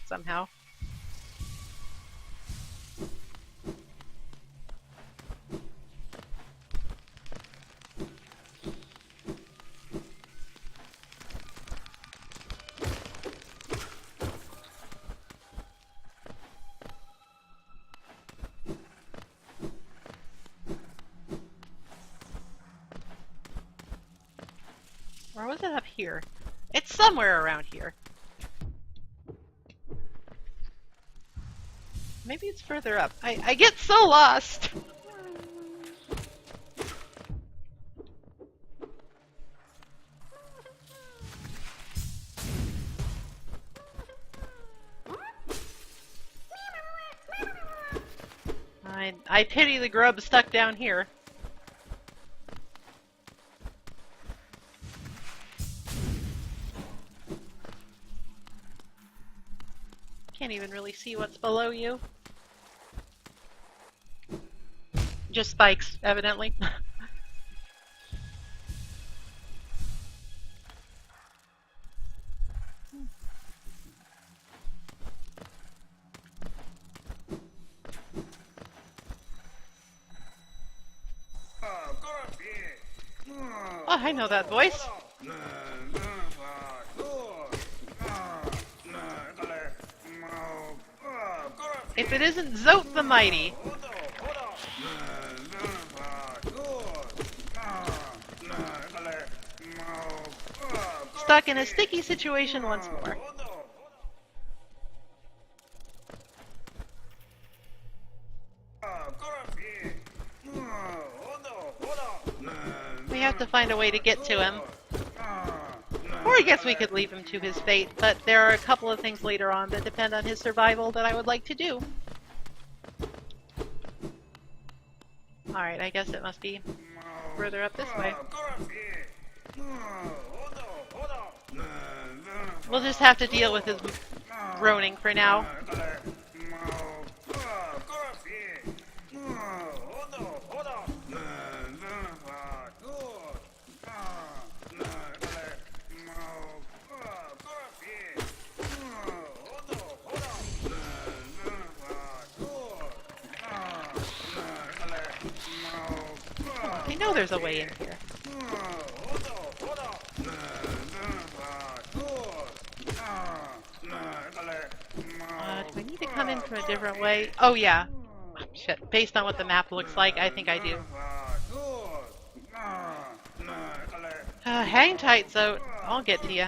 somehow. Or was it up here? It's somewhere around here. Maybe it's further up. I get so lost! I pity the grub stuck down here. Can't even really see what's below you. Just spikes, evidently. Oh, I know that voice. If it isn't Zote the Mighty. Stuck in a sticky situation once more. We have to find a way to get to him. Or I guess we could leave him to his fate, but there are a couple of things later on that depend on his survival that I would like to do. Alright, I guess it must be further up this way. We'll just have to deal with his groaning for now. I know there's a way in here. Do I need to come in from a different way? Oh yeah. Oh, shit. Based on what the map looks like, I think I do. Hang tight, Zote. I'll get to you.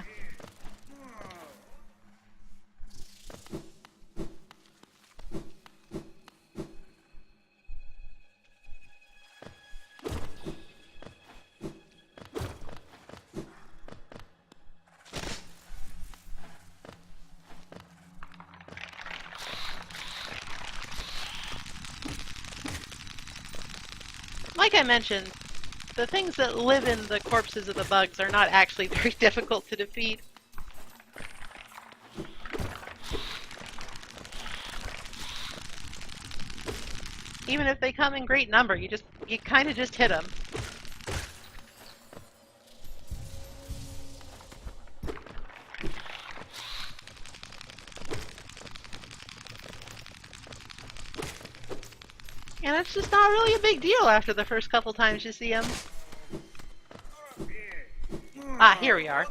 Like I mentioned, the things that live in the corpses of the bugs are not actually very difficult to defeat. Even if they come in great number, you kind of just hit them. And it's just not really a big deal after the first couple times you see them. Ah, here we are.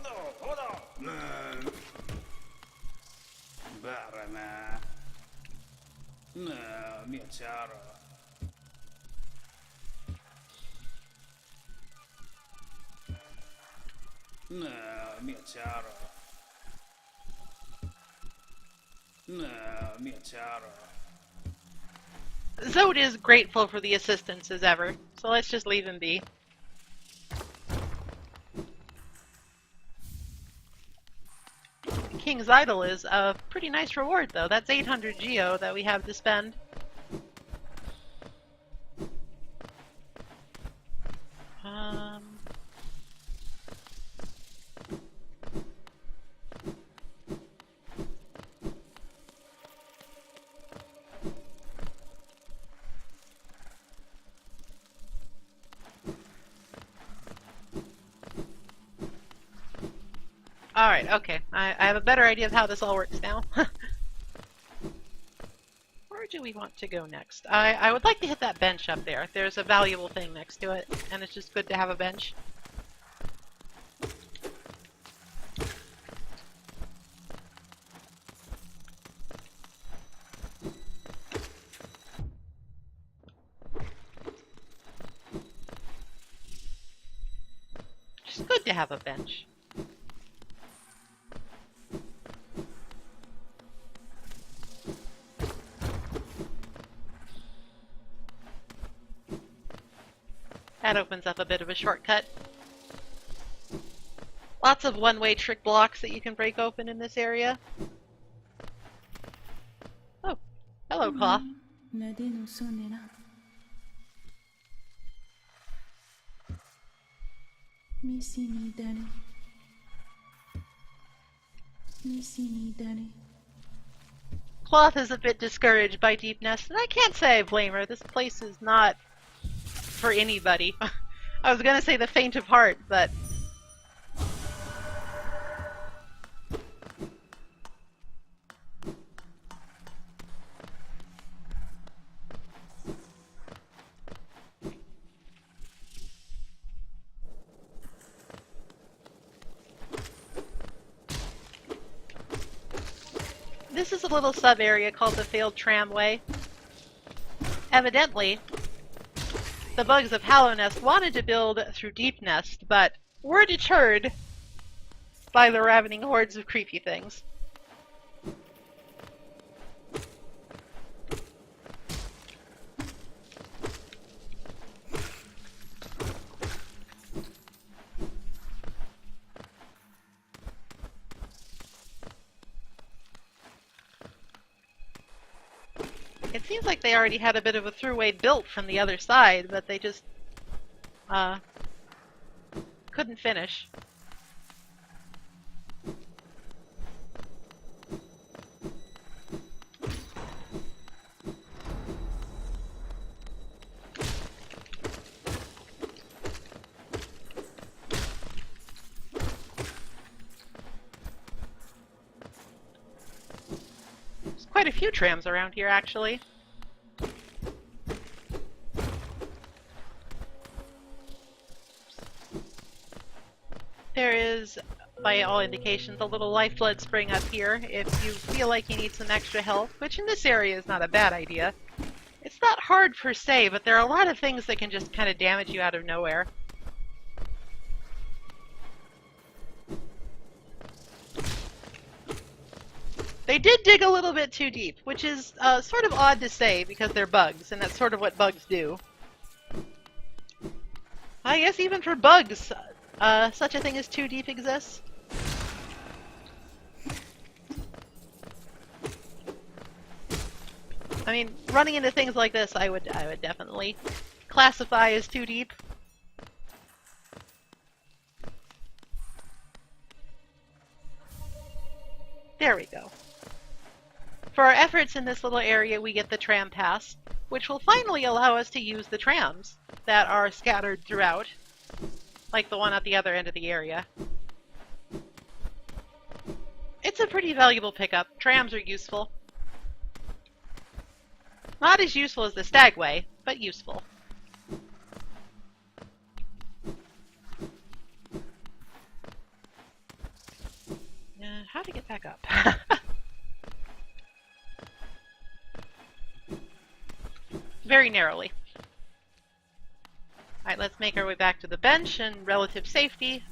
Zote is grateful for the assistance as ever, so let's just leave him be. King's Idol is a pretty nice reward though. That's 800 Geo that we have to spend. Alright, okay. I have a better idea of how this all works now. Where do we want to go next? I would like to hit that bench up there. There's a valuable thing next to it, and it's just good to have a bench. Just good to have a bench. That opens up a bit of a shortcut. Lots of one-way trick blocks that you can break open in this area. Oh, hello, Cloth. Cloth is a bit discouraged by Deep Nest, and I can't say I blame her. This place is not for anybody. I was gonna say the faint of heart, but this is a little sub-area called the Failed Tramway. Evidently, the bugs of Hallownest wanted to build through Deep Nest, but were deterred by the ravening hordes of creepy things. It seems like they already had a bit of a throughway built from the other side, but they just couldn't finish. There's quite a few trams around here, actually. There is, by all indications, a little lifeblood spring up here if you feel like you need some extra help, which in this area is not a bad idea. It's not hard per se, but there are a lot of things that can just kind of damage you out of nowhere. They did dig a little bit too deep, which is sort of odd to say because they're bugs, and that's sort of what bugs do. I guess even for bugs, such a thing as too deep exists. I mean, running into things like this, I would definitely classify as too deep. There we go. For our efforts in this little area, we get the tram pass, which will finally allow us to use the trams that are scattered throughout, like the one at the other end of the area. It's a pretty valuable pickup. Trams are useful. Not as useful as the Stagway, but useful. How to get back up? Very narrowly. Alright, let's make our way back to the bench in relative safety.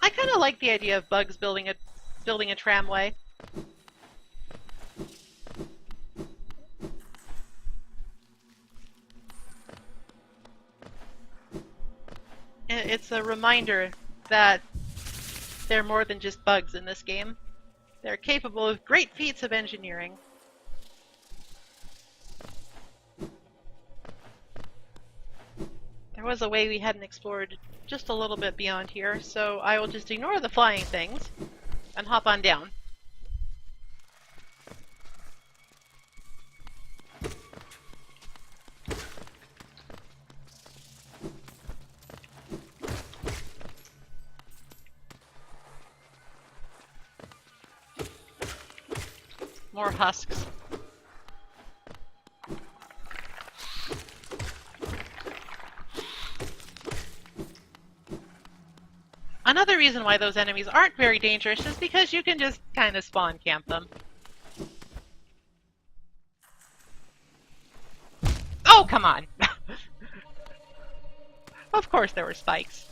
I kind of like the idea of bugs building a tramway. It's a reminder that they're more than just bugs in this game. They're capable of great feats of engineering. There was a way we hadn't explored just a little bit beyond here, so I will just ignore the flying things and hop on down. More husks. Another reason why those enemies aren't very dangerous is because you can just kind of spawn camp them. Oh, come on! Of course there were spikes.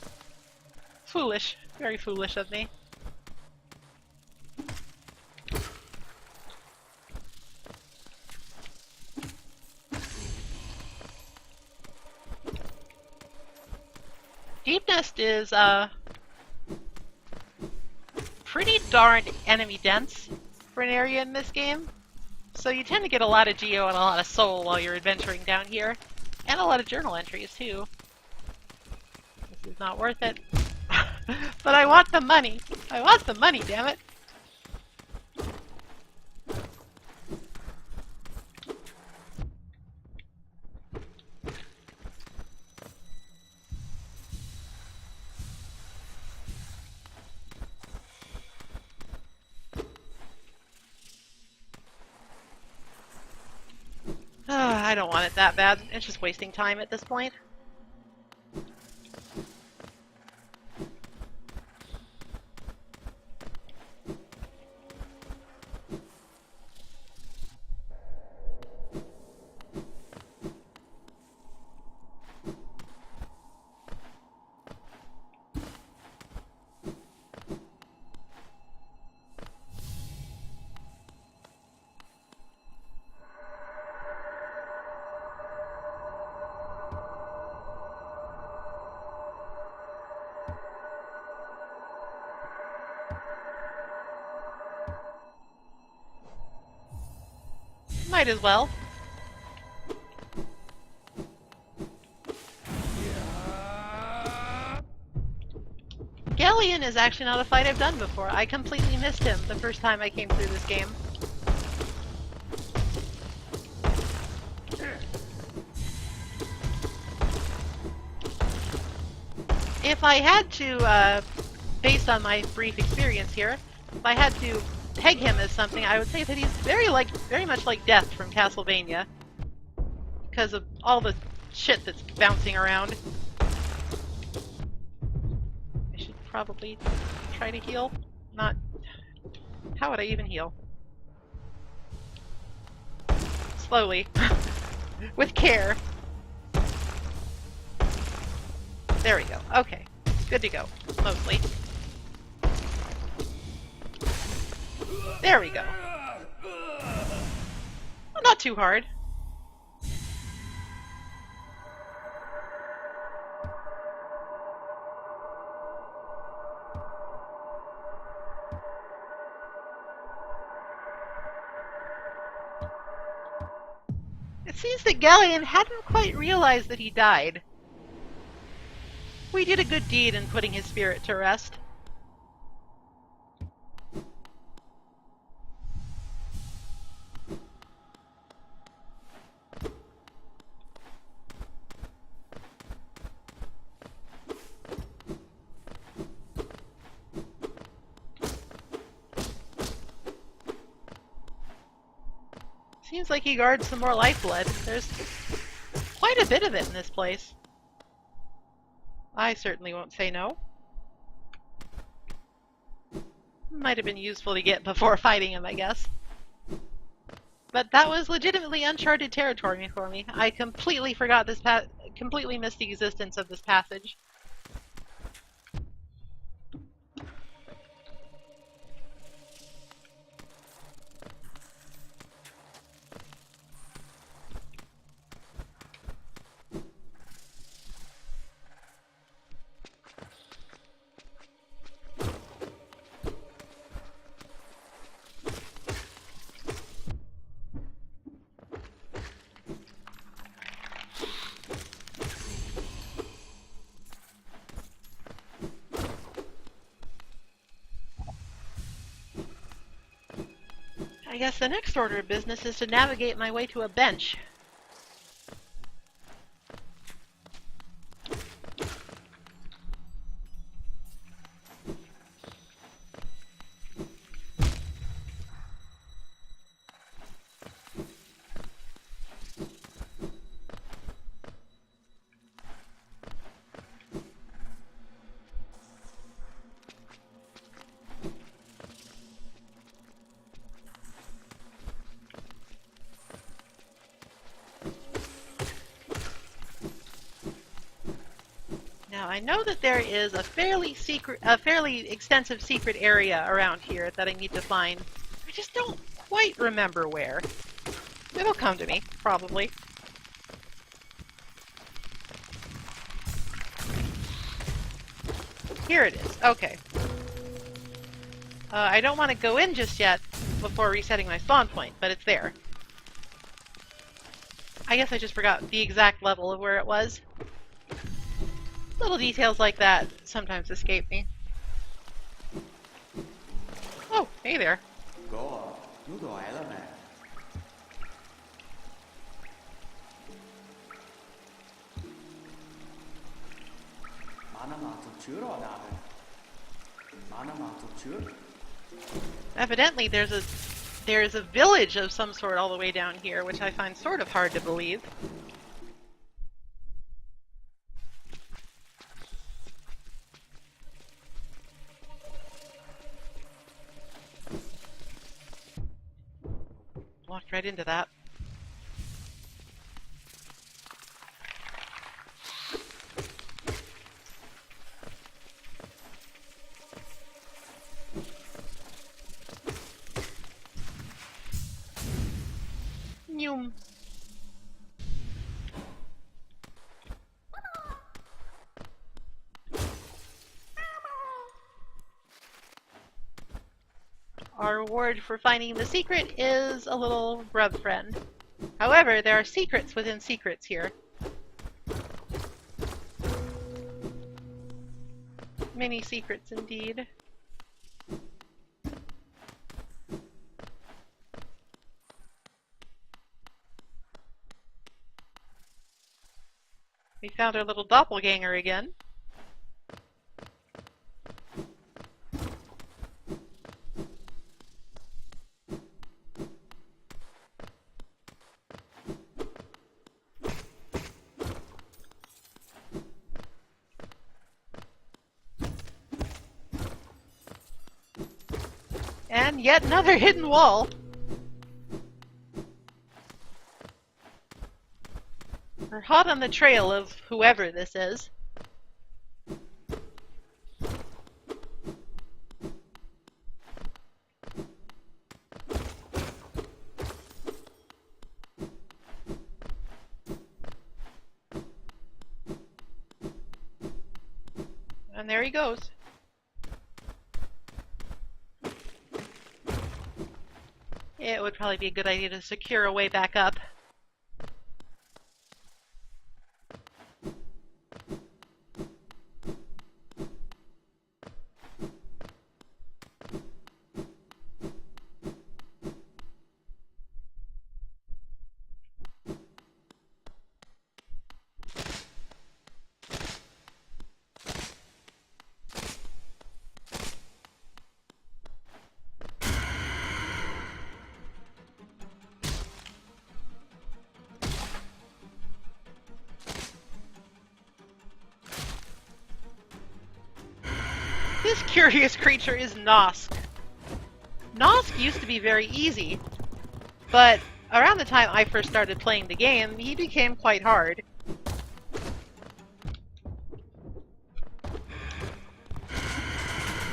Foolish. Very foolish of me. Deep Nest is, pretty darn enemy dense for an area in this game. So you tend to get a lot of geo and a lot of soul while you're adventuring down here. And a lot of journal entries, too. This is not worth it. But I want the money! I want the money, damn it! I don't want it that bad. It's just wasting time at this point. Might as well. Galleon is actually not a fight I've done before. I completely missed him the first time I came through this game. If I had to, based on my brief experience here, if I had to peg him as something, I would say that he's very much like Death from Castlevania. Because of all the shit that's bouncing around. I should probably try to heal. Not... How would I even heal? Slowly. With care. There we go. Okay. Good to go. Mostly. There we go. Well, not too hard. It seems that Galleon hadn't quite realized that he died. We did a good deed in putting his spirit to rest. Seems like he guards some more lifeblood. There's quite a bit of it in this place. I certainly won't say no. Might have been useful to get before fighting him, I guess. But that was legitimately uncharted territory for me. I completely forgot this completely missed the existence of this passage. I guess the next order of business is to navigate my way to a bench. Now, I know that there is a fairly extensive secret area around here that I need to find. I just don't quite remember where. It'll come to me, probably. Here it is. Okay. I don't want to go in just yet before resetting my spawn point, but it's there. I guess I just forgot the exact level of where it was. Little details like that sometimes escape me. Oh, hey there. Evidently there's a village of some sort all the way down here, which I find sort of hard to believe. Walked right into that. Noom. Are reward for finding the secret is a little grub friend. However, there are secrets within secrets here. Many secrets indeed. We found our little doppelganger again. And yet another hidden wall. We're hot on the trail of whoever this is. And there he goes. It would probably be a good idea to secure a way back up. This curious creature is Nosk. Nosk used to be very easy, but around the time I first started playing the game, he became quite hard.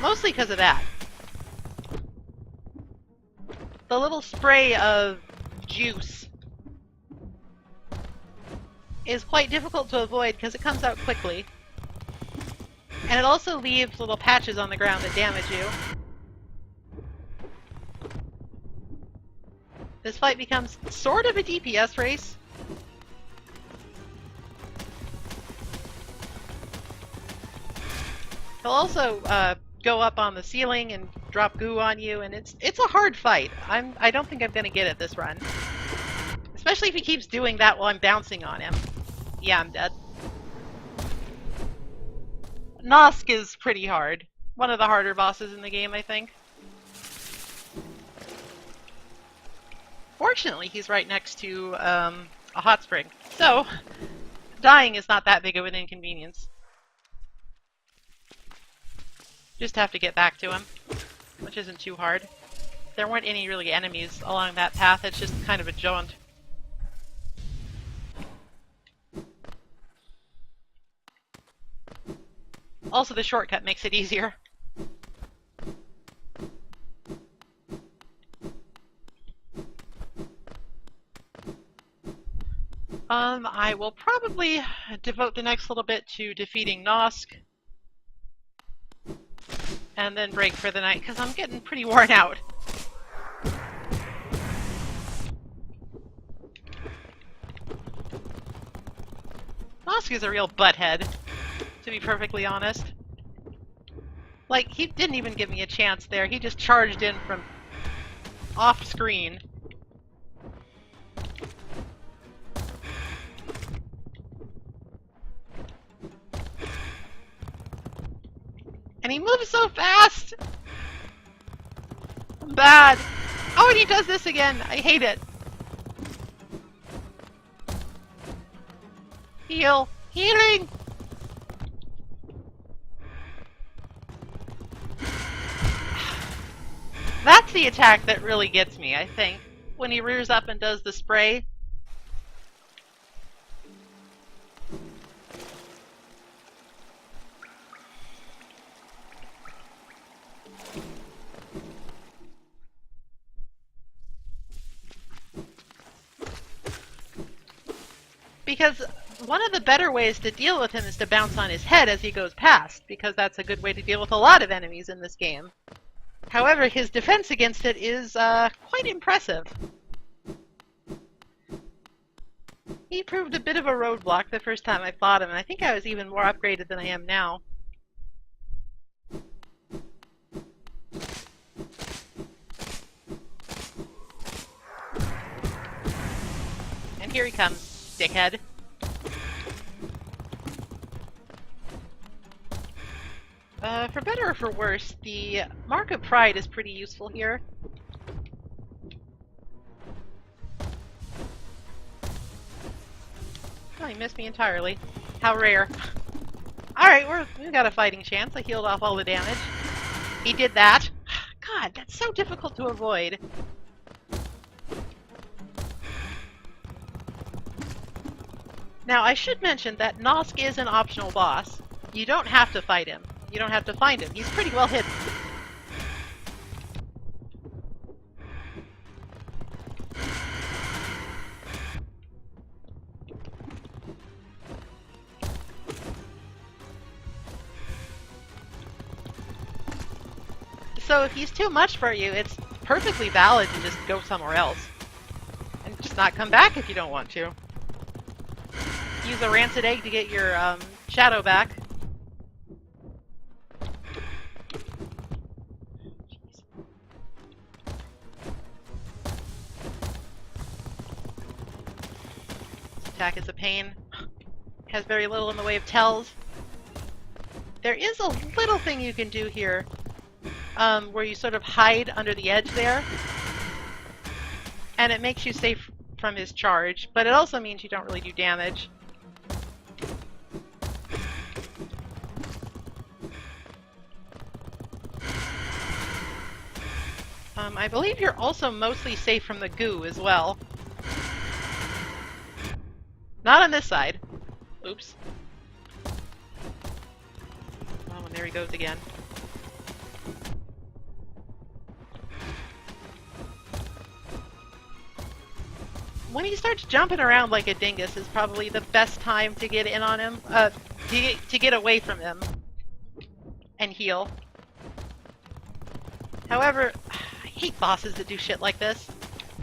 Mostly because of that. The little spray of juice is quite difficult to avoid because it comes out quickly. And it also leaves little patches on the ground that damage you. This fight becomes sort of a DPS race. He'll also go up on the ceiling and drop goo on you, and it's a hard fight. I don't think I'm gonna get it this run. Especially if he keeps doing that while I'm bouncing on him. Yeah, I'm dead. Nosk is pretty hard. One of the harder bosses in the game, I think. Fortunately, he's right next to a hot spring, so dying is not that big of an inconvenience. Just have to get back to him, which isn't too hard. There weren't any really enemies along that path, it's just kind of a jaunt. Also, the shortcut makes it easier. I will probably devote the next little bit to defeating Nosk. And then break for the night, because I'm getting pretty worn out. Nosk is a real butthead, to be perfectly honest. Like, he didn't even give me a chance there. He just charged in from off screen. And he moves so fast! I'm bad. Oh, and he does this again. I hate it. Heal. Healing! That's the attack that really gets me, I think. When he rears up and does the spray. Because one of the better ways to deal with him is to bounce on his head as he goes past, because that's a good way to deal with a lot of enemies in this game. However, his defense against it is quite impressive. He proved a bit of a roadblock the first time I fought him, and I think I was even more upgraded than I am now. And here he comes, dickhead. For better or for worse, the Mark of Pride is pretty useful here. Oh, he missed me entirely. How rare. Alright, we've got a fighting chance. I healed off all the damage. He did that. God, that's so difficult to avoid. Now, I should mention that Nosk is an optional boss. You don't have to fight him. You don't have to find him. He's pretty well hidden. So if he's too much for you, it's perfectly valid to just go somewhere else. And just not come back if you don't want to. Use a rancid egg to get your shadow back. This attack is a pain. Has very little in the way of tells. There is a little thing you can do here. Where you sort of hide under the edge there. And it makes you safe from his charge, but it also means you don't really do damage. I believe you're also mostly safe from the goo as well. Not on this side. Oops. Oh, and there he goes again. When he starts jumping around like a dingus is probably the best time to get in on him, to get away from him and heal. However, I hate bosses that do shit like this.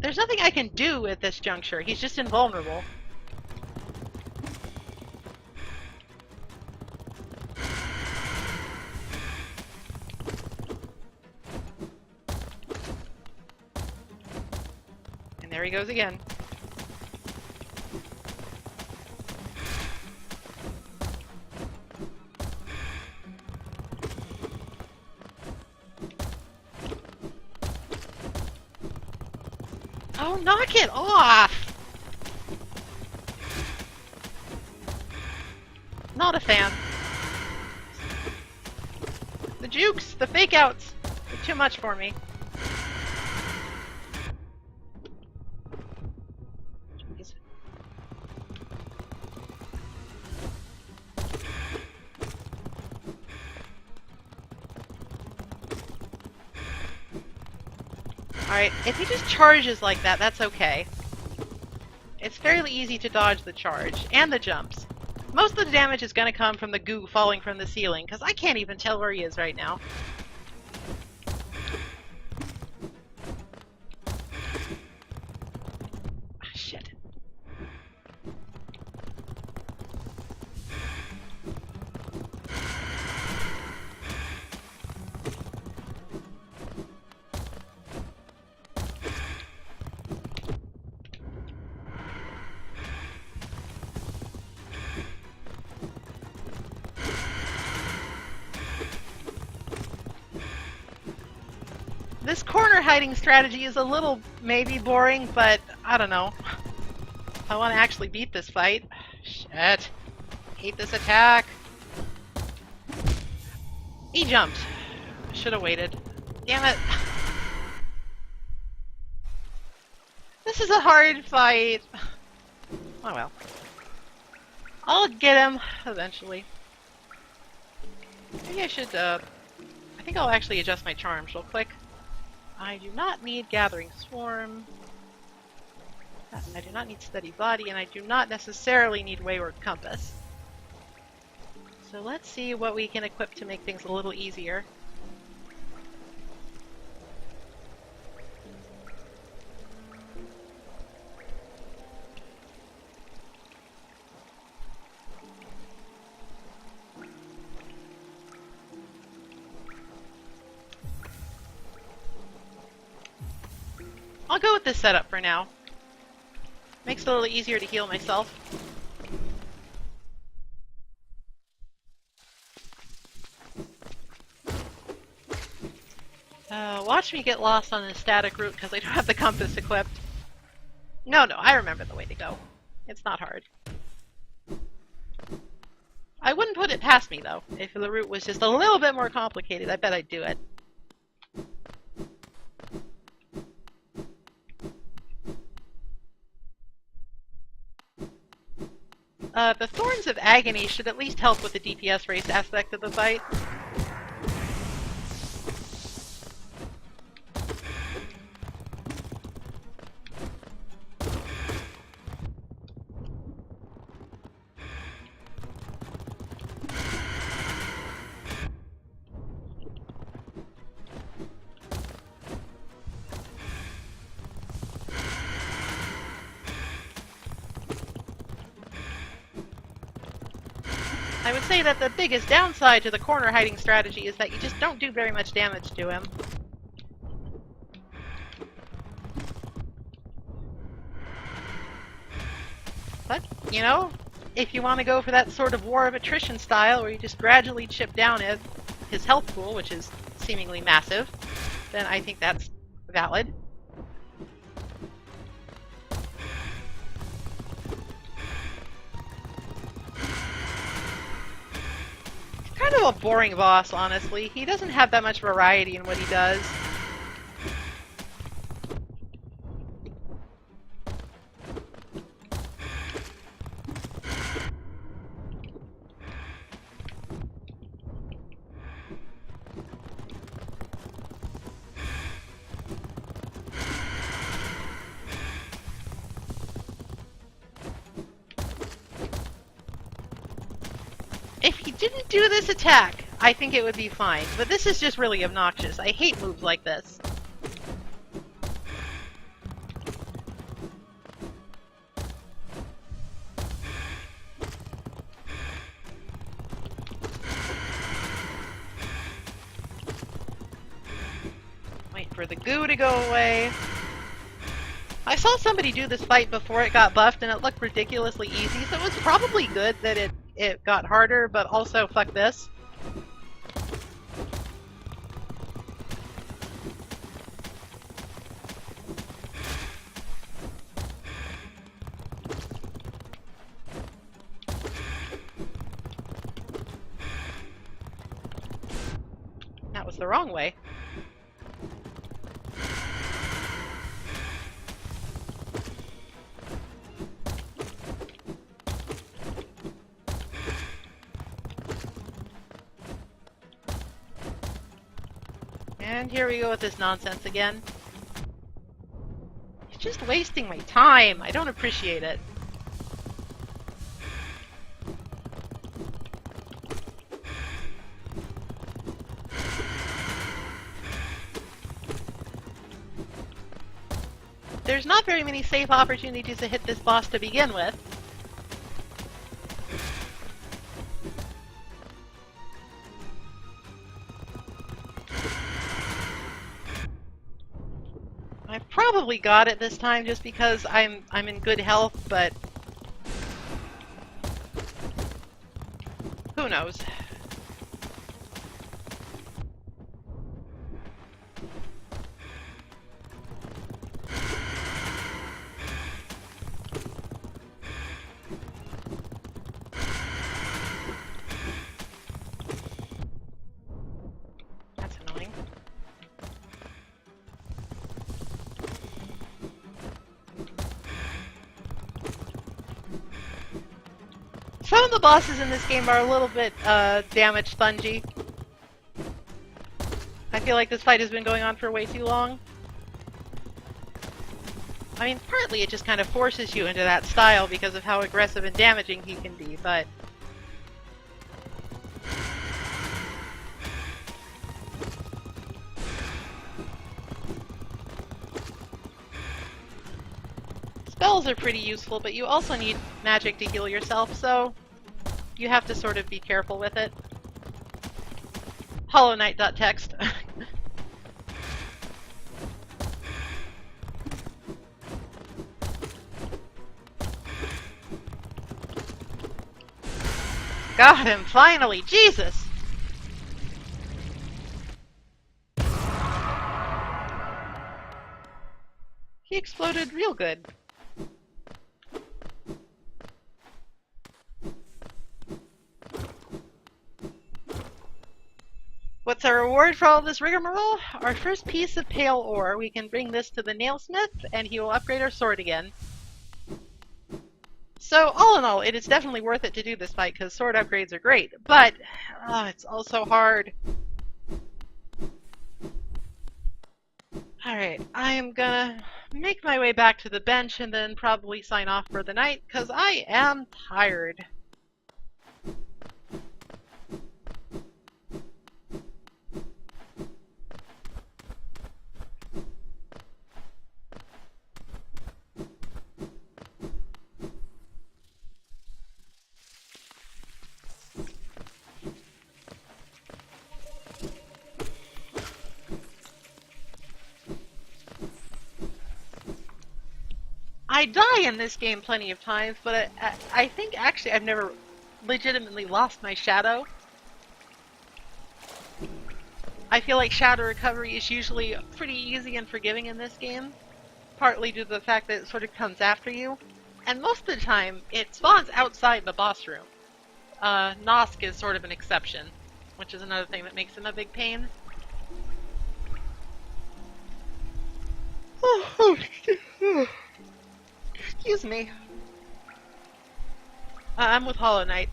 There's nothing I can do at this juncture. He's just invulnerable. And there he goes again. Oh, knock it off! Not a fan. The jukes, the fake outs, are too much for me. Jeez. Alright, if he just charges like that, that's okay. It's fairly easy to dodge the charge, and the jumps. Most of the damage is going to come from the goo falling from the ceiling, because I can't even tell where he is right now. Ah, shit. This corner hiding strategy is a little maybe boring, but I don't know. I want to actually beat this fight. Shit. Hate this attack. He jumped. Should have waited. Damn it. This is a hard fight. Oh well. I'll get him eventually. Maybe I should, I think I'll actually adjust my charms real quick. I do not need Gathering Swarm. I do not need Steady Body, and I do not necessarily need Wayward Compass. So let's see what we can equip to make things a little easier. I'll go with this setup for now. Makes it a little easier to heal myself. Watch me get lost on the static route because I don't have the compass equipped. No, I remember the way to go. It's not hard. I wouldn't put it past me, though. If the route was just a little bit more complicated, I bet I'd do it. The Thorns of Agony should at least help with the DPS race aspect of the fight. I would say that the biggest downside to the corner hiding strategy is that you just don't do very much damage to him. But, you know, if you want to go for that sort of war of attrition style where you just gradually chip down his health pool, which is seemingly massive, then I think that's valid. Kind of a boring boss, honestly. He doesn't have that much variety in what he does. If he didn't do this attack, I think it would be fine. But this is just really obnoxious. I hate moves like this. Wait for the goo to go away. I saw somebody do this fight before it got buffed and it looked ridiculously easy, so it was probably good that it got harder, but also fuck this. That was the wrong way. And here we go with this nonsense again. He's just wasting my time. I don't appreciate it. There's not very many safe opportunities to hit this boss to begin with. I probably got it this time just because I'm in good health, but who knows? That's annoying. Some of the bosses in this game are a little bit damage spongy. I feel like this fight has been going on for way too long. I mean, partly it just kind of forces you into that style because of how aggressive and damaging he can be, but spells are pretty useful, but you also need magic to heal yourself, so you have to sort of be careful with it. HollowKnight.txt. Got him, finally! Jesus! He exploded real good. What's our reward for all this rigmarole? Our first piece of pale ore. We can bring this to the nailsmith, and he will upgrade our sword again. So, all in all, it is definitely worth it to do this fight, because sword upgrades are great, but it's also hard. Alright, I am gonna make my way back to the bench and then probably sign off for the night, because I am tired. I die in this game plenty of times, but I think actually I've never legitimately lost my shadow. I feel like shadow recovery is usually pretty easy and forgiving in this game, partly due to the fact that it sort of comes after you, and most of the time it spawns outside the boss room. Nosk is sort of an exception, which is another thing that makes him a big pain. Excuse me. I'm with Hollow Knight.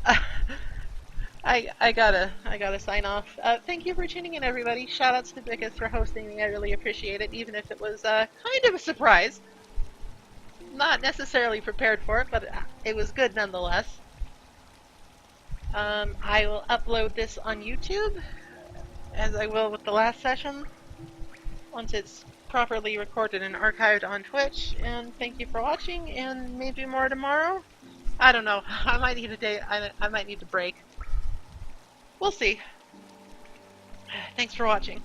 I gotta sign off. Thank you for tuning in, everybody. Shoutouts to Bickus for hosting me. I really appreciate it, even if it was kind of a surprise. Not necessarily prepared for it, but it was good nonetheless. I will upload this on YouTube, as I will with the last session, once it's properly recorded and archived on Twitch. And thank you for watching, and maybe more tomorrow. I don't know. I might need a day. I might need a break. We'll see. Thanks for watching.